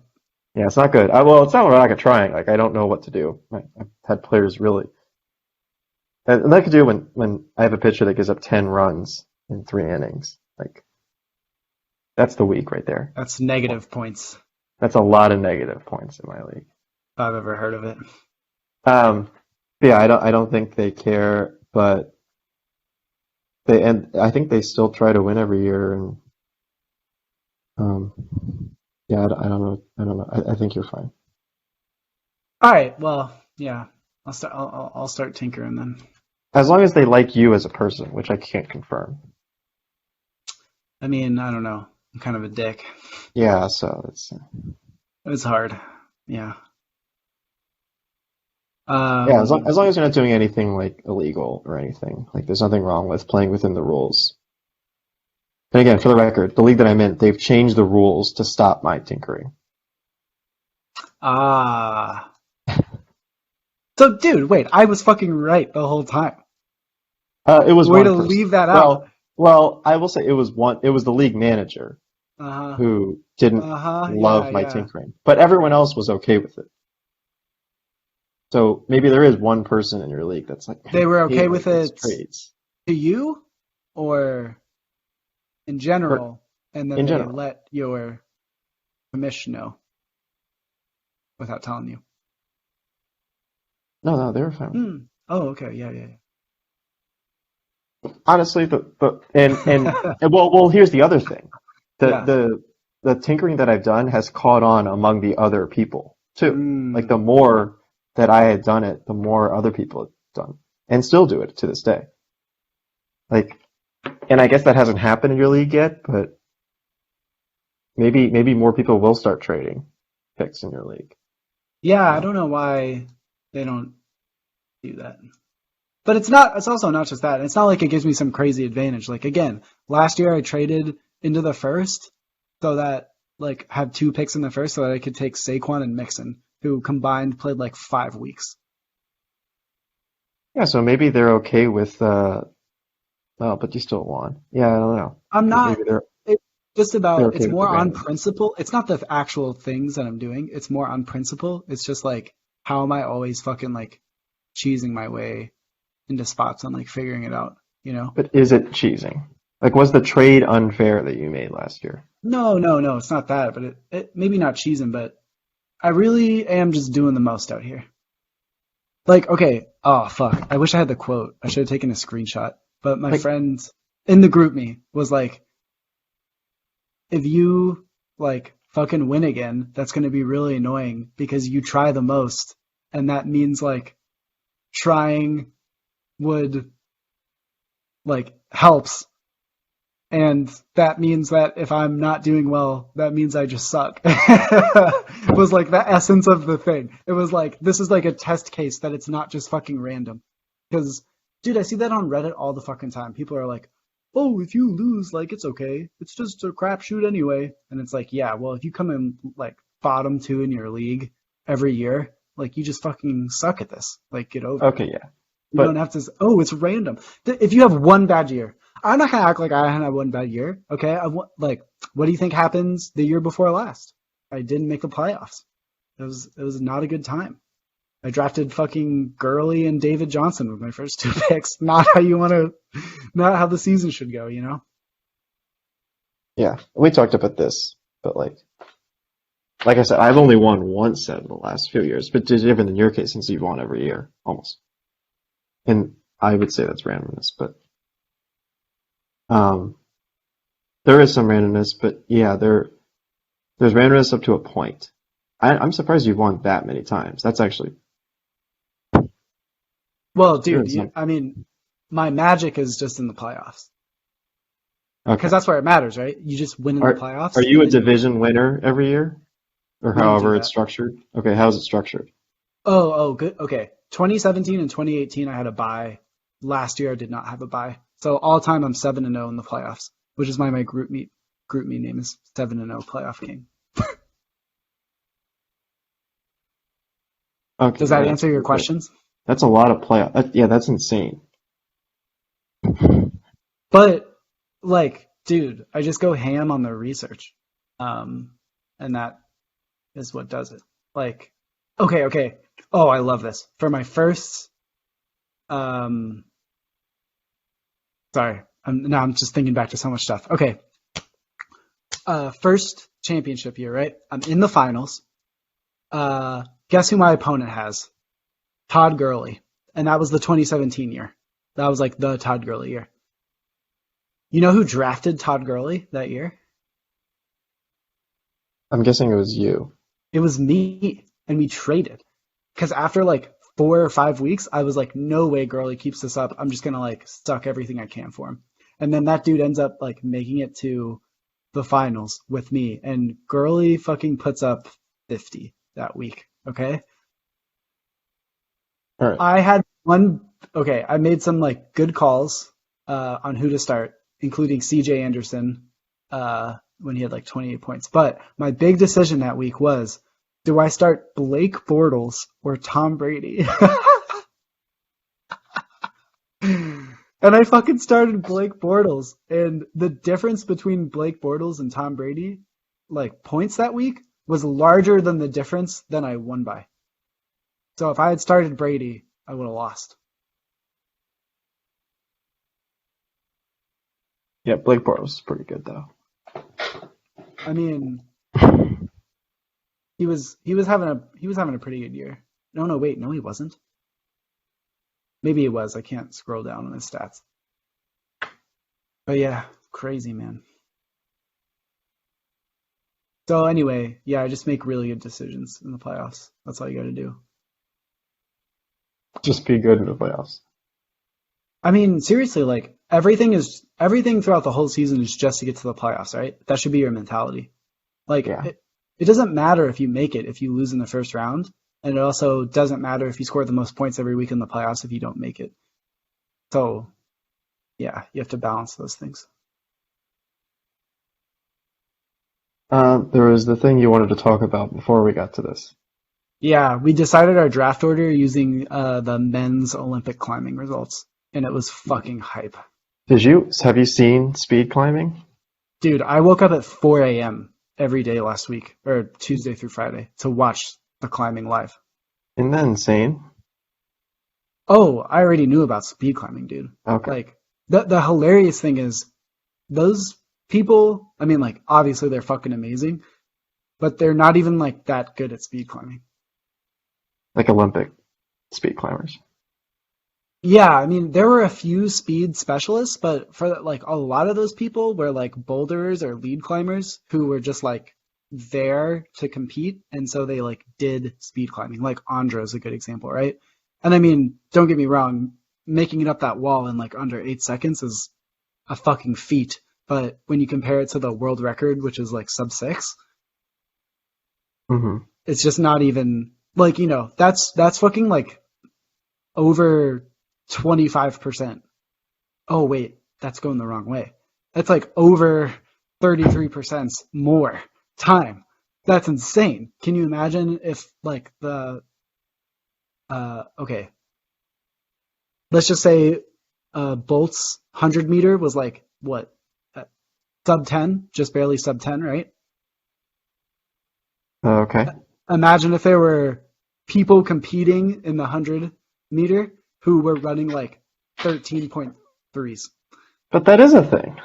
yeah, it's not good. Well, it's not like I'm trying. Like I don't know what to do. I've had players really, and that could do when I have a pitcher that gives up 10 runs in 3 innings. Like that's the week right there. That's negative points if That's a lot of negative points in my league. I've ever heard of it. Um, yeah, I don't think they care, but and I think they still try to win every year. And um, yeah, I don't know. I don't know. I think you're fine. All right. Well, yeah. I'll start tinkering then. As long as they like you as a person, which I can't confirm. I mean, I don't know. I'm kind of a dick. Yeah, so it's It's hard. Yeah. yeah. As long as Um, you're not doing anything like illegal or anything, like there's nothing wrong with playing within the rules. And again, for the record, the league that I'm in, they've changed the rules to stop my tinkering. ah. So, dude, wait. I was fucking right the whole time. It was Way one to person. leave that out. Well, I will say it was one. It was the league manager Uh-huh. who didn't Uh-huh. Yeah, love my yeah. tinkering, but everyone else was okay with it. So maybe there is one person in your league that's like, They I were okay hate with these it trades to you or in or general, and then in they general. let your commish know without telling you. No, they were fine with it. Hmm. Oh, okay. Yeah, yeah, Honestly, and well, here's the other thing. The yeah. the the tinkering that I've done has caught on among the other people too. Like the Mm. more that I had done it, the more other people had done and still do it to this day. Like, and I guess that hasn't happened in your league yet, but maybe more people will start trading picks in your league. Yeah, I Uh, don't know why they don't do that. But it's also not just that. It's not like it gives me some crazy advantage. Like again, last year I traded into the first so that like had two picks in the first so that I could take Saquon and Mixon, who combined played like 5 weeks. yeah, so maybe they're okay with well, but you still won. Yeah, I don't know. I'm not Maybe they're it's just they're about okay it's with the more on random. principle. It's not the actual things that I'm doing. It's more on principle. It's just like how am I always fucking like cheesing my way into spots and like figuring it out, you know? But is it cheesing? Like, was the trade unfair that you made last year? No, no, no, it's not that, but it maybe not cheesing, but I really am just doing the most out here. Like, okay, oh fuck. I wish I had the quote. I should have taken a screenshot. But my Like, friend in the group me was like, if you like fucking win again, that's gonna be really annoying because you try the most and that means like trying would like helps. And that means that if I'm not doing well, that means I just suck. Was like the essence of the thing. It was like, this is like a test case that it's not just fucking random. Because, dude, I see that on Reddit all the fucking time. People are like, oh, if you lose, like, it's okay. It's just a crapshoot anyway. And it's like, yeah, well, if you come in like bottom two in your league every year, like, you just fucking suck at this. Like, get over it. okay, yeah, You don't but have to. Oh, it's random. If you have one bad year, I'm not gonna act like I had one bad year. Okay, like, what do you think happens the year before last? I didn't make the playoffs. It was not a good time. I drafted fucking Gurley and David Johnson with my first two picks. Not how you want to. Not how the season should go. You know. yeah, we talked about this, but like I said, I've only won once out of the last few years, but different in your case since you've won every year almost. And I would say that's randomness, but um, there is some randomness, but yeah, there's randomness up to a point. I'm surprised you've won that many times. That's actually Well, you're dude, in some I mean, my magic is just in the playoffs because okay. that's where it matters, right? You just win in the Are playoffs, you and a then division winner every year, or we don't do however it's that. structured? Okay, how's it structured? Oh, good. Okay. 2017 and 2018, I had a bye. Last year, I did not have a bye. So all time, I'm 7-0 in the playoffs, which is why my group meet name is 7-0 Playoff King. Okay, Does well, that that's answer your pretty good. questions? That's a lot of playoff. Yeah, that's insane. But like, dude, I just go ham on the research, um, and that is what does it. Like, okay. Oh, I love this. For my first, um, sorry, I'm just thinking back to so much stuff. Okay, first championship year, right? I'm in the finals. Guess who my opponent has? Todd Gurley. And that was the 2017 year. That was like the Todd Gurley year. You know who drafted Todd Gurley that year? I'm guessing it was you. It was me. And we traded. Because after like 4 or 5 weeks, I was like, no way Gurley keeps this up. I'm just going to like suck everything I can for him. And then that dude ends up like making it to the finals with me. And Gurley fucking puts up 50 that week. Okay. All right. I had one. Okay, I made some like good calls on who to start, including C.J. Anderson when he had like 28 points. But my big decision that week was, do I start Blake Bortles or Tom Brady? And I fucking started Blake Bortles, and the difference between Blake Bortles and Tom Brady, like points that week, was larger than the difference than I won by. So if I had started Brady, I would have lost. Yeah, Blake Bortles is pretty good though. I mean, he was having a pretty good year. No, wait, no, he wasn't. Maybe he was. I can't scroll down on his stats. But yeah, crazy man. So anyway, yeah, I just make really good decisions in the playoffs. That's all you got to do. Just be good in the playoffs. I mean, seriously, like everything throughout the whole season is just to get to the playoffs, right? That should be your mentality. Like Yeah. it doesn't matter if you make it if you lose in the first round, and it also doesn't matter if you score the most points every week in the playoffs if you don't make it. So yeah, you have to balance those things. There was the thing you wanted to talk about before we got to this. Yeah, we decided our draft order using the men's Olympic climbing results, and it was fucking hype. Have you seen speed climbing? Dude, I woke up at 4 a.m. every day last week, or Tuesday through Friday, to watch the climbing live. Isn't that insane? Oh, I already knew about speed climbing, dude. Okay. Like, the hilarious thing is, those people, I mean, like, obviously they're fucking amazing, but they're not even, like, that good at speed climbing. Like Olympic speed climbers. Yeah, I mean, there were a few speed specialists, but for like a lot of those people were like boulders or lead climbers who were just like there to compete, and so they like did speed climbing. Like Andra is a good example, right? And I mean, don't get me wrong, making it up that wall in like under 8 seconds is a fucking feat. But when you compare it to the world record, which is like sub 6, Hmm. it's just not even like, that's fucking like over 25%. Oh, wait, that's going the wrong way. That's like over 33% more time. That's insane. Can you imagine if like okay, let's just say Bolt's 100 meter was like what, uh, sub 10, just barely sub 10, right? Okay. Imagine if there were people competing in the 100 meter who were running like 13.3s. But that is a thing.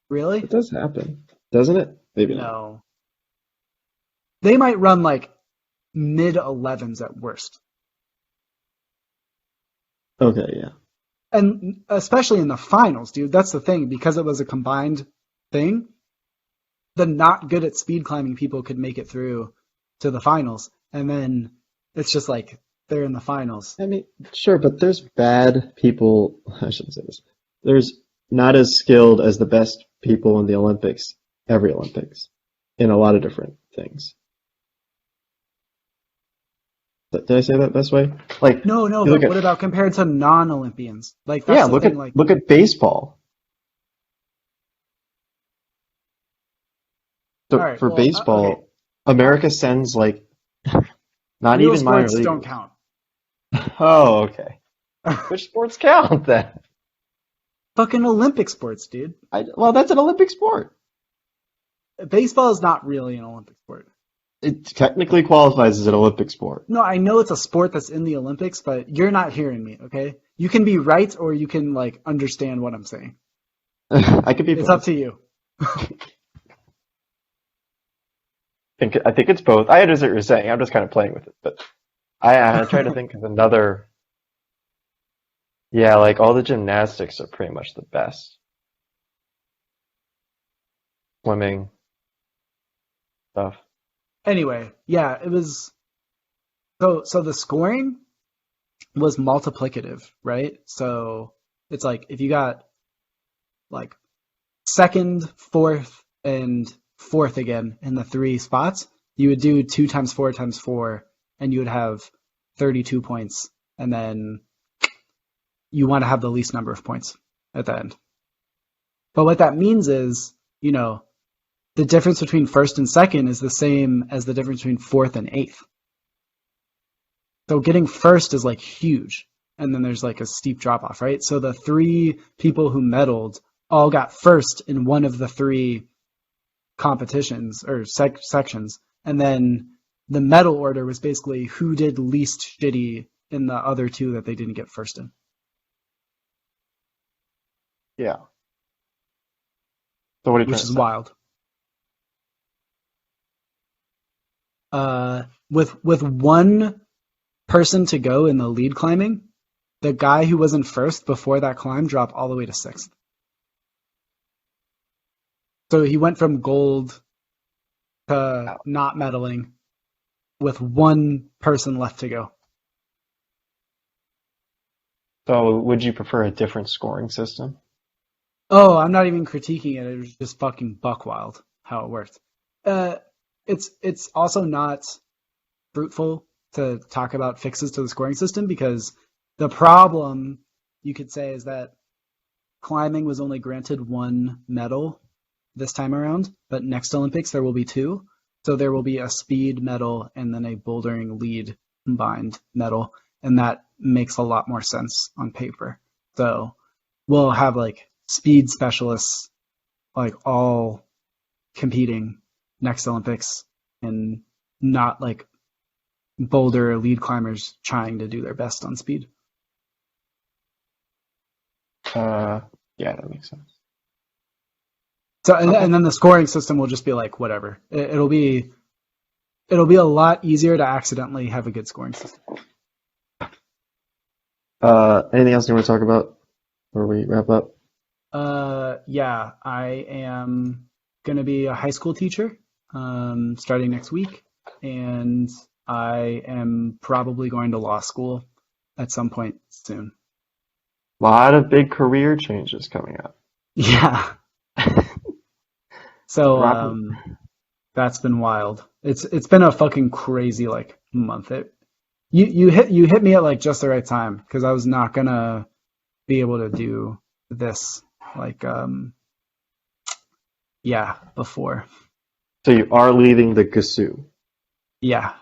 Really? It does happen, doesn't it? Maybe not. No. They might run like mid 11s at worst. Okay, yeah. And especially in the finals, dude, that's the thing. Because it was a combined thing, the not good at speed climbing people could make it through to the finals. And then it's just like they're in the finals. I mean, sure, but there's bad people. I shouldn't say this. There's not as skilled as the best people in the Olympics, every Olympics, in a lot of different things. Did I say that best way? Like, No, no, you look but at, what about compared to non-Olympians? Like yeah, that's the thing. Like, look at baseball. all So right, for well, okay, baseball, America sends like not real even minor sports don't leaguers. count. Oh, okay. Which sports count then? Fucking Olympic sports, dude. Well, that's an Olympic sport. Baseball is not really an Olympic sport. It technically qualifies as an Olympic sport. No, I know it's a sport that's in the Olympics, but you're not hearing me, okay? You can be right or you can like understand what I'm saying. I could be It's up both. to you. I think it's both. I understand what you're saying. I'm just kind of playing with it, but I try to think of another. Yeah, like all the gymnastics are pretty much the best. Swimming stuff. Anyway, yeah, it was so the scoring was multiplicative, right? So it's like if you got like second, fourth, and fourth again in the three spots, you would do 2 times 4 times 4, and you would have 32 points. And then you want to have the least number of points at the end. But what that means is, the difference between first and second is the same as the difference between fourth and eighth. So getting first is like huge. And then there's like a steep drop off, right? So the 3 people who medaled all got first in one of the 3 competitions or sections. And then the medal order was basically who did least shitty in the other 2 that they didn't get first in. Yeah. So what are you trying Which to is say? wild. With one person to go in the lead climbing, the guy who was in first before that climb dropped all the way to 6th. So he went from gold to not medaling with one person left to go. So would you prefer a different scoring system? Oh, I'm not even critiquing it. It was just fucking buck wild how it worked. Uh, it's also not fruitful to talk about fixes to the scoring system because the problem you could say is that climbing was only granted one medal this time around, but next Olympics there will be two. So there will be a speed medal and then a bouldering lead combined medal, and that makes a lot more sense on paper. So we'll have like speed specialists like all competing next Olympics and not like boulder lead climbers trying to do their best on speed. Uh, yeah, that makes sense. So Okay. and then the scoring system will just be like whatever. It'll be a lot easier to accidentally have a good scoring system. Anything else you want to talk about before we wrap up? Yeah, I am gonna be a high school teacher, starting next week, and I am probably going to law school at some point soon. A lot of big career changes coming up. Yeah. So Rapid. that's been wild. It's been a fucking crazy like month. You hit me at like just the right time because I was not gonna be able to do this like yeah before. So you are leaving the GSU, Yeah.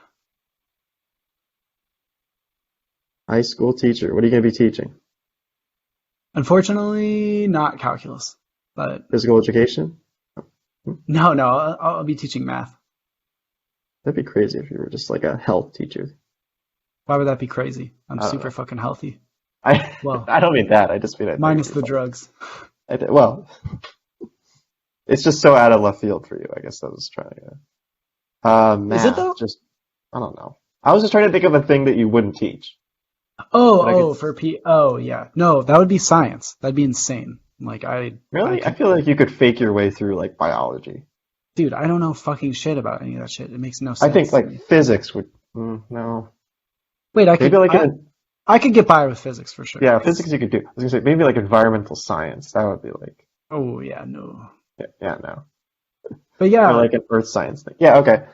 high school teacher. What are you going to be teaching? Unfortunately, not calculus, but Physical education? no, I'll be teaching math. That'd be crazy if you were just like a health teacher. Why would that be crazy? I'm I don't super know. fucking healthy. I Well, I don't mean that. I just mean I think it'd minus be the fun. drugs. Well, it's just so out of left field for you. I guess I was trying to. Is it Math. though? Just I don't know. I was just trying to think of a thing that you wouldn't teach that I could. Oh yeah. No, that would be science. That'd be insane. Like I Really, I could, feel like you could fake your way through like biology. dude, I don't know fucking shit about any of that shit. It makes no I think sense to like me. physics would. No, Wait, maybe like an I could get by with physics for sure. yeah, physics you could do. I was gonna say maybe like environmental science. That would be like Oh yeah, no. yeah, yeah no, But or yeah, like an earth science thing. Yeah, okay.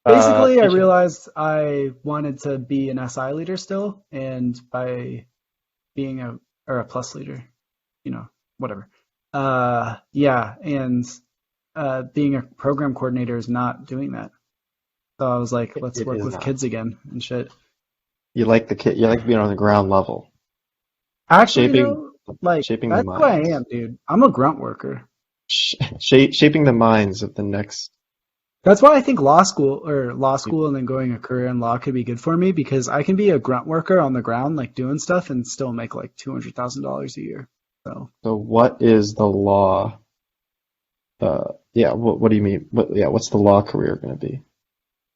basically I Teaching. realized I wanted to be an SI leader still, and by being a plus leader, you know, whatever. Yeah, and being a program coordinator is not doing that. So I was like, let's It work is with not. kids again and shit. You like the kid. You like being on the ground level, Actually, shaping though, like shaping the that's who I minds, am, dude. I'm a grunt worker. shaping the minds of the next. That's why I think law school and then going a career in law could be good for me because I can be a grunt worker on the ground, like doing stuff and still make like $200,000 a year. So, So what is the law? Yeah. What do you mean? Yeah. What's the law career going to be?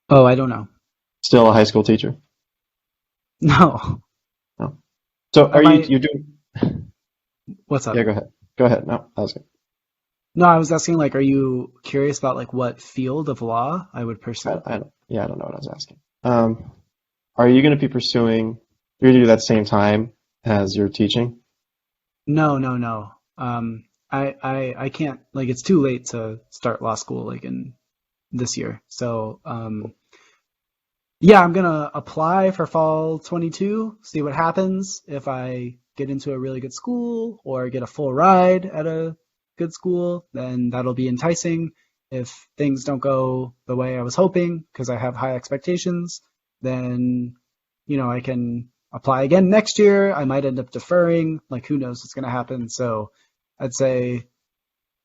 oh, I don't know. Still a high school teacher? No, No. So I are you might. you doing? What's up? Yeah. Go ahead. Go ahead. No, that was good. No, I was asking like, are you curious about like what field of law I would pursue? I don't. Yeah. I don't know what I was asking. Are you going to be pursuing? You're going to do that same time as you're teaching? No, no, no. I can't like it's too late to start law school like in this year. So, yeah, I'm gonna apply for fall 22, see what happens if I get into a really good school or get a full ride at a good school, then that'll be enticing. If things don't go the way I was hoping because I have high expectations, then I can apply again next year. I might end up deferring, like who knows what's gonna happen. So I'd say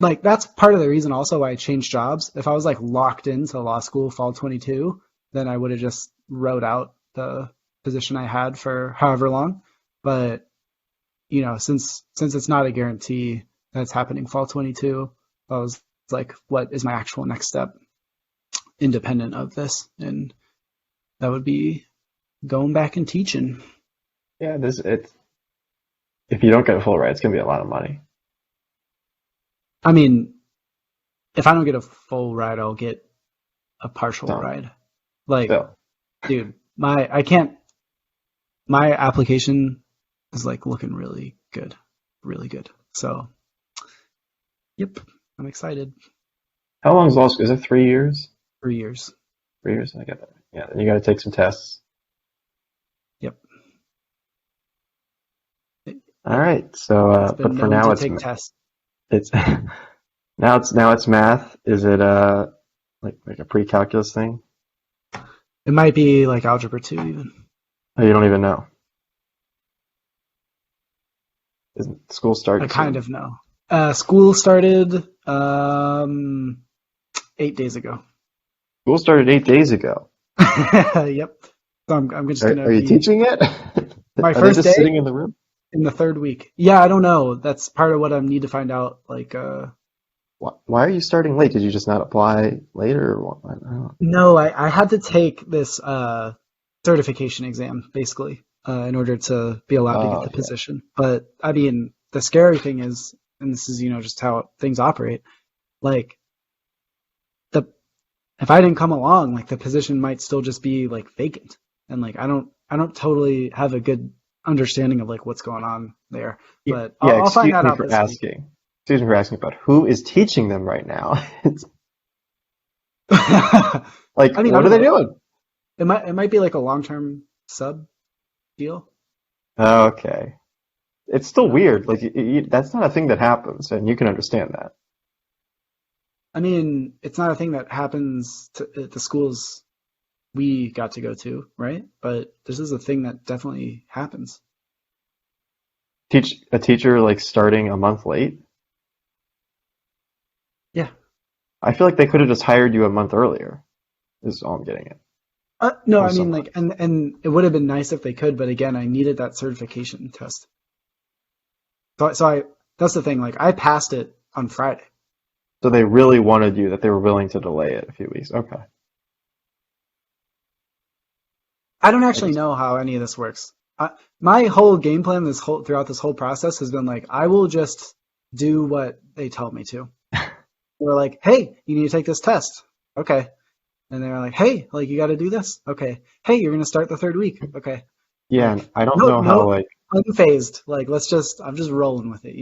like that's part of the reason also why I changed jobs. If I was like locked into law school fall 22, then I would have just wrote out the position I had for however long. But since it's not a guarantee that's happening fall 22, I was like, what is my actual next step independent of this? And that would be going back and teaching. Yeah. It's if you don't get a full ride, it's going to be a lot of money. I mean, if I don't get a full ride, I'll get a partial So ride. Like, still. dude, I can't. My application is like looking really good, really good. So Yep, I'm excited. How long is law school? Is it 3 years? 3 years. 3 years? I get that. Yeah, then you got to take some tests. Yep. All Yep. right. So, It's been but for known now to it's take tests. it's now it's math. Is it like a pre-calculus thing? It might be like algebra 2 even. Oh, you don't even know. Isn't school I starting kind soon? of know. School started 8 days ago. School started 8 days ago. Yep. So I'm just Are, gonna are you be teaching it? my Are they first just day sitting in the room? in the third week. Yeah, I don't know. That's part of what I need to find out. Like, Why are you starting late? Did you just not apply later or what? I don't know. no, I had to take this certification exam basically in order to be allowed to get Oh, the yeah. position. But I mean, the scary thing is, and this is just how things operate. Like the if I didn't come along, like the position might still just be like vacant, and like I don't totally have a good understanding of like what's going on there. Yeah, But yeah, I'll find excuse that me out for this week. asking. Excuse me for asking about who is teaching them right now. It's like, I mean, I what don't are they know. doing? It might be like a long term sub deal. Okay. It's still You know, weird. Like, that's not a thing that happens, and you can understand that. I mean, it's not a thing that happens at the schools we got to go to, right? But this is a thing that definitely happens. Teach a teacher like starting a month late. Yeah. I feel like they could have just hired you a month earlier, is all I'm getting at. No, Or I mean someone. like, and it would have been nice if they could, but again, I needed that certification test. So that's the thing. Like, I passed it on Friday. So they really wanted you that they were willing to delay it a few weeks. Okay. I don't I actually guess. know how any of this works. My whole game plan throughout this whole process has been like, I will just do what they tell me to. They're like, hey, you need to take this test. Okay. And they're like, hey, like you got to do this. Okay. Hey, you're gonna start the third week. Okay. Yeah, and Like, I don't no, know how no, like unfazed. Like, I'm just rolling with it.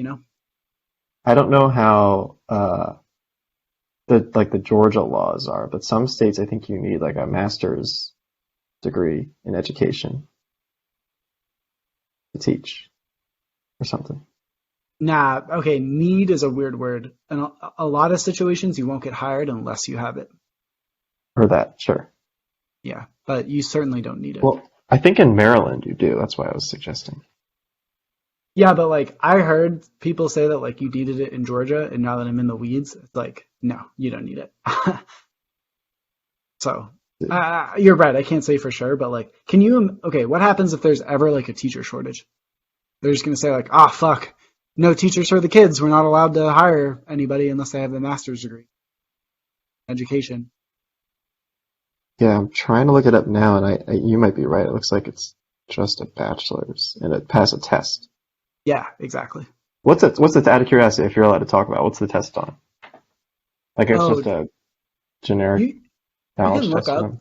I don't know how the Georgia laws are, but some states I think you need like a master's degree in education to teach or something. Nah, okay, need is a weird word. In a lot of situations, you won't get hired unless you have it. Or that, sure. Yeah, but you certainly don't need it. Well, I think in Maryland you do. That's why I was suggesting. Yeah, but like I heard people say that like you needed it in Georgia, and now that I'm in the weeds, it's like, no, you don't need it. So, you're right. I can't say for sure, but like, okay, what happens if there's ever like a teacher shortage? They're just gonna say like, ah, fuck, no teachers for the kids. We're not allowed to hire anybody unless they have a master's degree in education. Yeah, I'm trying to look it up now, and you might be right. It looks like it's just a bachelor's and it passed a test. Yeah, exactly. What's it out of curiosity if you're allowed to talk about? What's the test on? Like it's Oh, just a generic you you can knowledge look test for up them.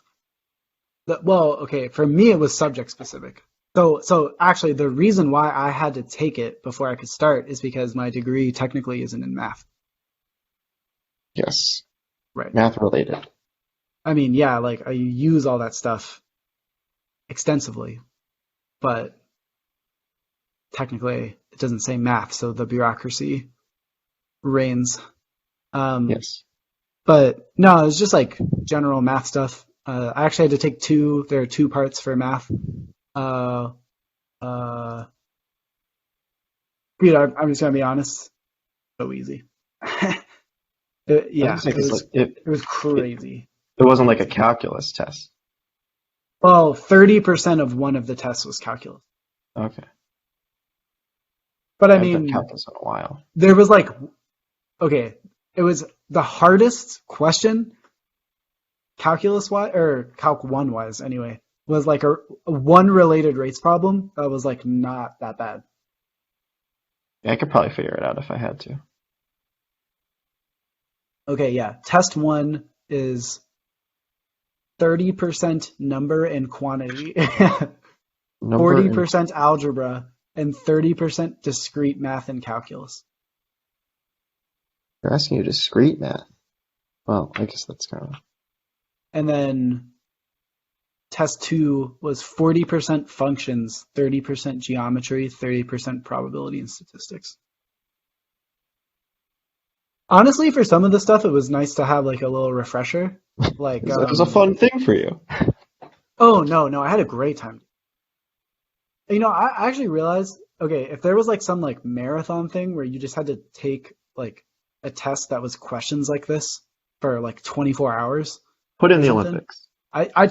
well, okay, for me it was subject specific. So actually the reason why I had to take it before I could start is because my degree technically isn't in math. Yes, Right. math related. I mean, yeah, like I use all that stuff extensively, but technically it doesn't say math, so the bureaucracy reigns. Um, Yes. but no, it was just like general math stuff. I actually had to take there are two parts for math. Uh, uh, Dude, I'm just gonna be honest, so easy. I was gonna Yeah, say it because was like it, it was it crazy, it wasn't like a crazy. calculus test. Well, 30% of one of the tests was calculus. Okay, But I I haven't done mean, calculus in a while. there was like, okay, it was the hardest question, calculus wise, or calc one wise anyway, was like a one related rates problem that was like not that bad. Yeah, I could probably figure it out if I had to. Okay, yeah, test one is 30% number and quantity, Number and 40% algebra, and 30% discrete math and calculus. They're asking you discrete math. Well, I guess that's kind of. And then test two was 40% functions, 30% geometry, 30% probability and statistics. Honestly, for some of the stuff, it was nice to have like a little refresher. Like, It was a fun thing for you. oh no, I had a great time. You know, I actually realized, okay, if there was like some like marathon thing where you just had to take like a test that was questions like this for like 24 hours Put in or the something, Olympics.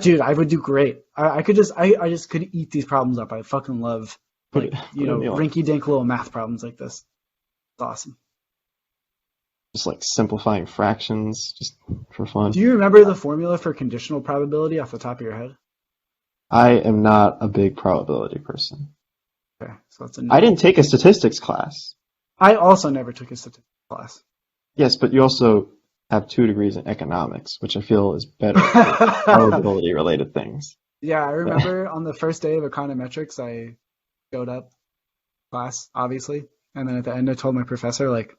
dude, I would do great. I just could eat these problems up. I fucking love like, Put in the Olympics. rinky dink little math problems like this. It's awesome. Just like simplifying fractions, just for fun. Do you remember the formula for conditional probability off the top of your head? I am not a big probability person. Okay, so that's a I no. didn't take a statistics class. I also never took a statistics class. Yes, but you also have 2 degrees in economics, which I feel is better for probability related things. Yeah, I remember on the first day of econometrics, I showed up class, obviously, and then at the end, I told my professor, like,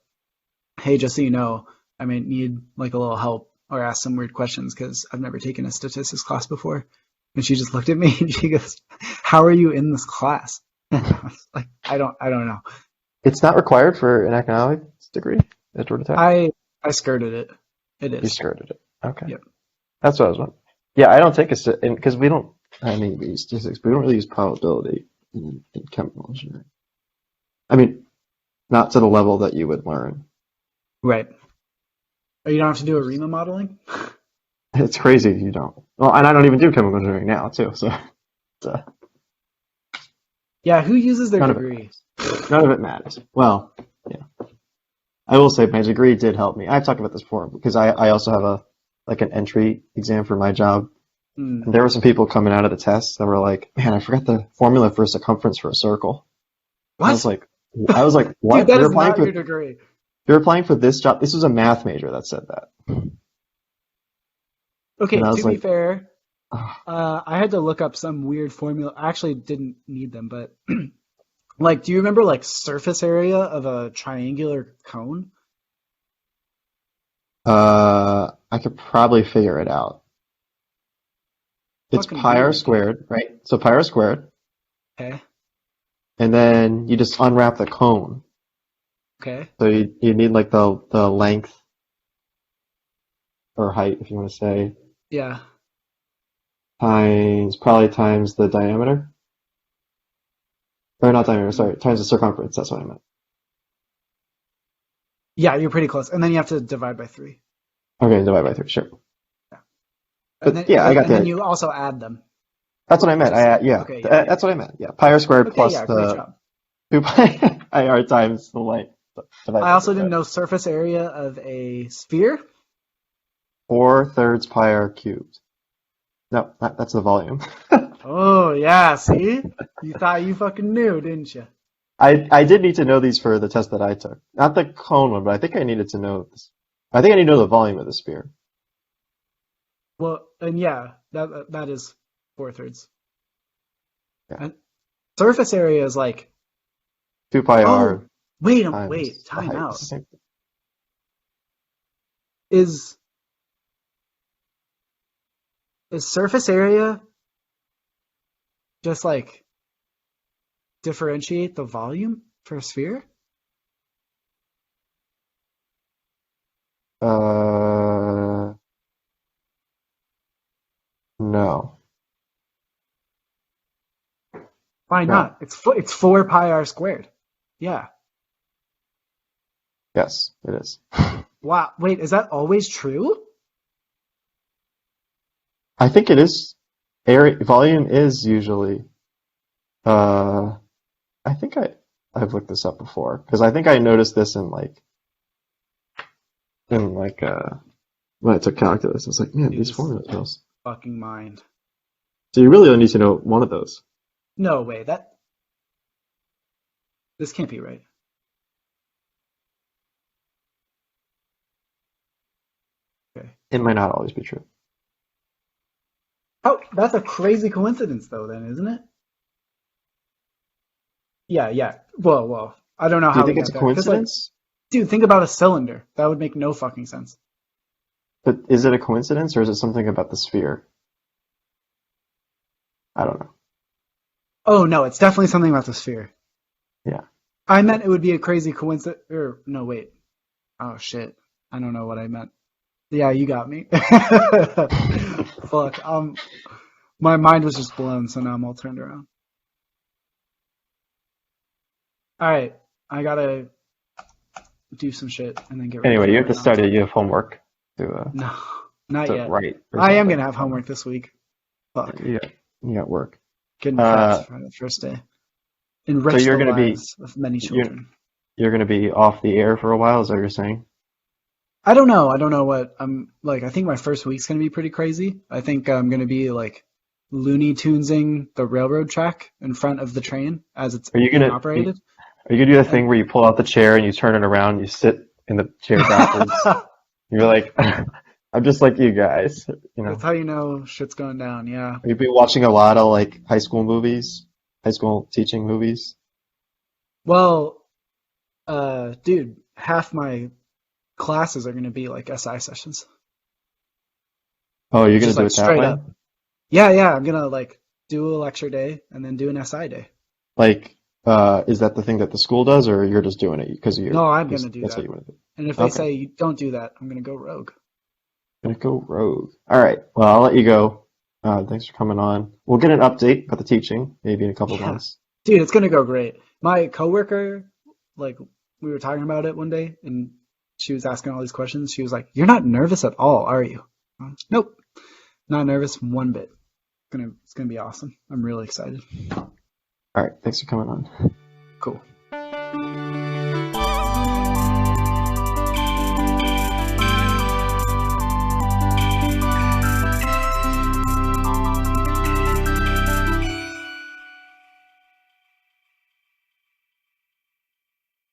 "Hey, just so you know, I may need like a little help or ask some weird questions because I've never taken a statistics class before." And she just looked at me and she goes, "How are you in this class?" And I was like, "I don't know." It's not required for an economics degree at Georgia Tech. I skirted it. It You is. skirted it. Okay. Yep. That's what I was wondering. Yeah, I don't take a because we don't. I mean, we use statistics, but we don't really use probability in chemical engineering. I mean, not to the level that you would learn. Right. Oh, you don't have to do arena modeling? It's crazy if you don't. Well, and I don't even do chemical engineering now too, so it's, Yeah, who uses their none of it degree? matters. None of it matters. Well, yeah. I will say my degree did help me. I've talked about this before because I also have an entry exam for my job. Hmm. And there were some people coming out of the test that were like, "Man, I forgot the formula for circumference for a circle." I was What? like, I was like, Dude, "What? that is not your degree. You're applying for this job?" This was a math major that said that, Okay, and I to was be like, fair, oh, I had to look up some weird formula. I actually didn't need them, but like, do you remember like surface area of a triangular cone? I could probably figure it out. It's Fucking pi r weird. squared, right? So pi r squared, Okay, and then you just unwrap the cone. okay, So you need like the length or height, if you want to say, yeah, times the diameter, or not diameter, sorry, times the circumference. That's what I meant. yeah. You're pretty close, and then you have to divide by 3. Okay, divide by 3, sure. Yeah, and But then yeah, I got and then the. you also add them, That's what I meant. just Yeah, okay, yeah, yeah. that's what I meant. Yeah, pi r squared Okay, plus yeah, great the job. 2 pi ir times the length. Divide I by also 3, didn't right? know surface area of a sphere. 4/3 pi r cubed. No, that's the volume. Oh yeah, see, you thought you fucking knew, didn't you? I did need to know these for the test that I took. Not the cone one, but I think I needed to know this. I think I need to know the volume of the sphere. Well, and yeah, that is 4/3. Yeah. And surface area is like, 2 pi oh, r wait, times the time height. out. It's the same thing. Is is surface area just like differentiate the volume for a sphere? Uh, no. Why No. not? It's 4 pi r squared. Yeah. Yes, it is. Wow. Wait, is that always true? I think it is. Area volume is usually. Uh, I think I've looked this up before because I think I noticed this in when I took calculus. I was like, man, Dude, these this is formulas. fucking mind. So you really only need to know one of those. No way. This can't be right. Okay. It might not always be true. Oh, that's a crazy coincidence though, then, isn't it? Yeah, yeah. Well, I don't know Do you how we think it's got a there. Because like, coincidence? Dude, think about a cylinder. That would make no fucking sense. But is it a coincidence or is it something about the sphere? I don't know. Oh no, it's definitely something about the sphere. Yeah. I meant it would be a crazy coincidence. Or no, wait. Oh shit. I don't know what I meant. Yeah, you got me. Fuck. My mind was just blown, so now I'm all turned around. All right, I gotta do some shit and then get ready Anyway, for you have to work now. study. You have homework No, not to yet. write or I am something. gonna have homework this week. Fuck. You got work. Getting Uh, prepped for the first day. so Enrich the lives of many you're children. you're gonna be off the air for a while, is that what you're saying? I don't know. I don't know what I'm like. I think my first week's gonna be pretty crazy. I think I'm gonna be like Looney Tunesing the railroad track in front of the train as it's Are you being gonna operated. are you gonna do that And thing where you pull out the chair and you turn it around, and you sit in the chair backwards? You're like, I'm just like you guys, you that's know. how you know shit's going down. Yeah. You've been watching a lot of like high school movies, high school teaching movies. Well, dude, half my classes are gonna be like SI sessions, Oh, you're gonna just do like it that straight way? up. Yeah, yeah. I'm gonna like do a lecture day and then do an SI day. Like, is that the thing that the school does, or you're just doing it because No, I'm because gonna do that's what that. you want to do? And if they Okay, say you don't do that, I'm gonna go rogue. gonna go rogue. All right, well, I'll let you go. Thanks for coming on. We'll get an update about the teaching maybe in a couple of Yeah, months. dude, it's gonna go great. My coworker, like, we were talking about it one day, and she was asking all these questions. She was like, "You're not nervous at all, are you?" Nope, not nervous one bit. It's gonna be awesome. I'm really excited. All right, thanks for coming on. Cool.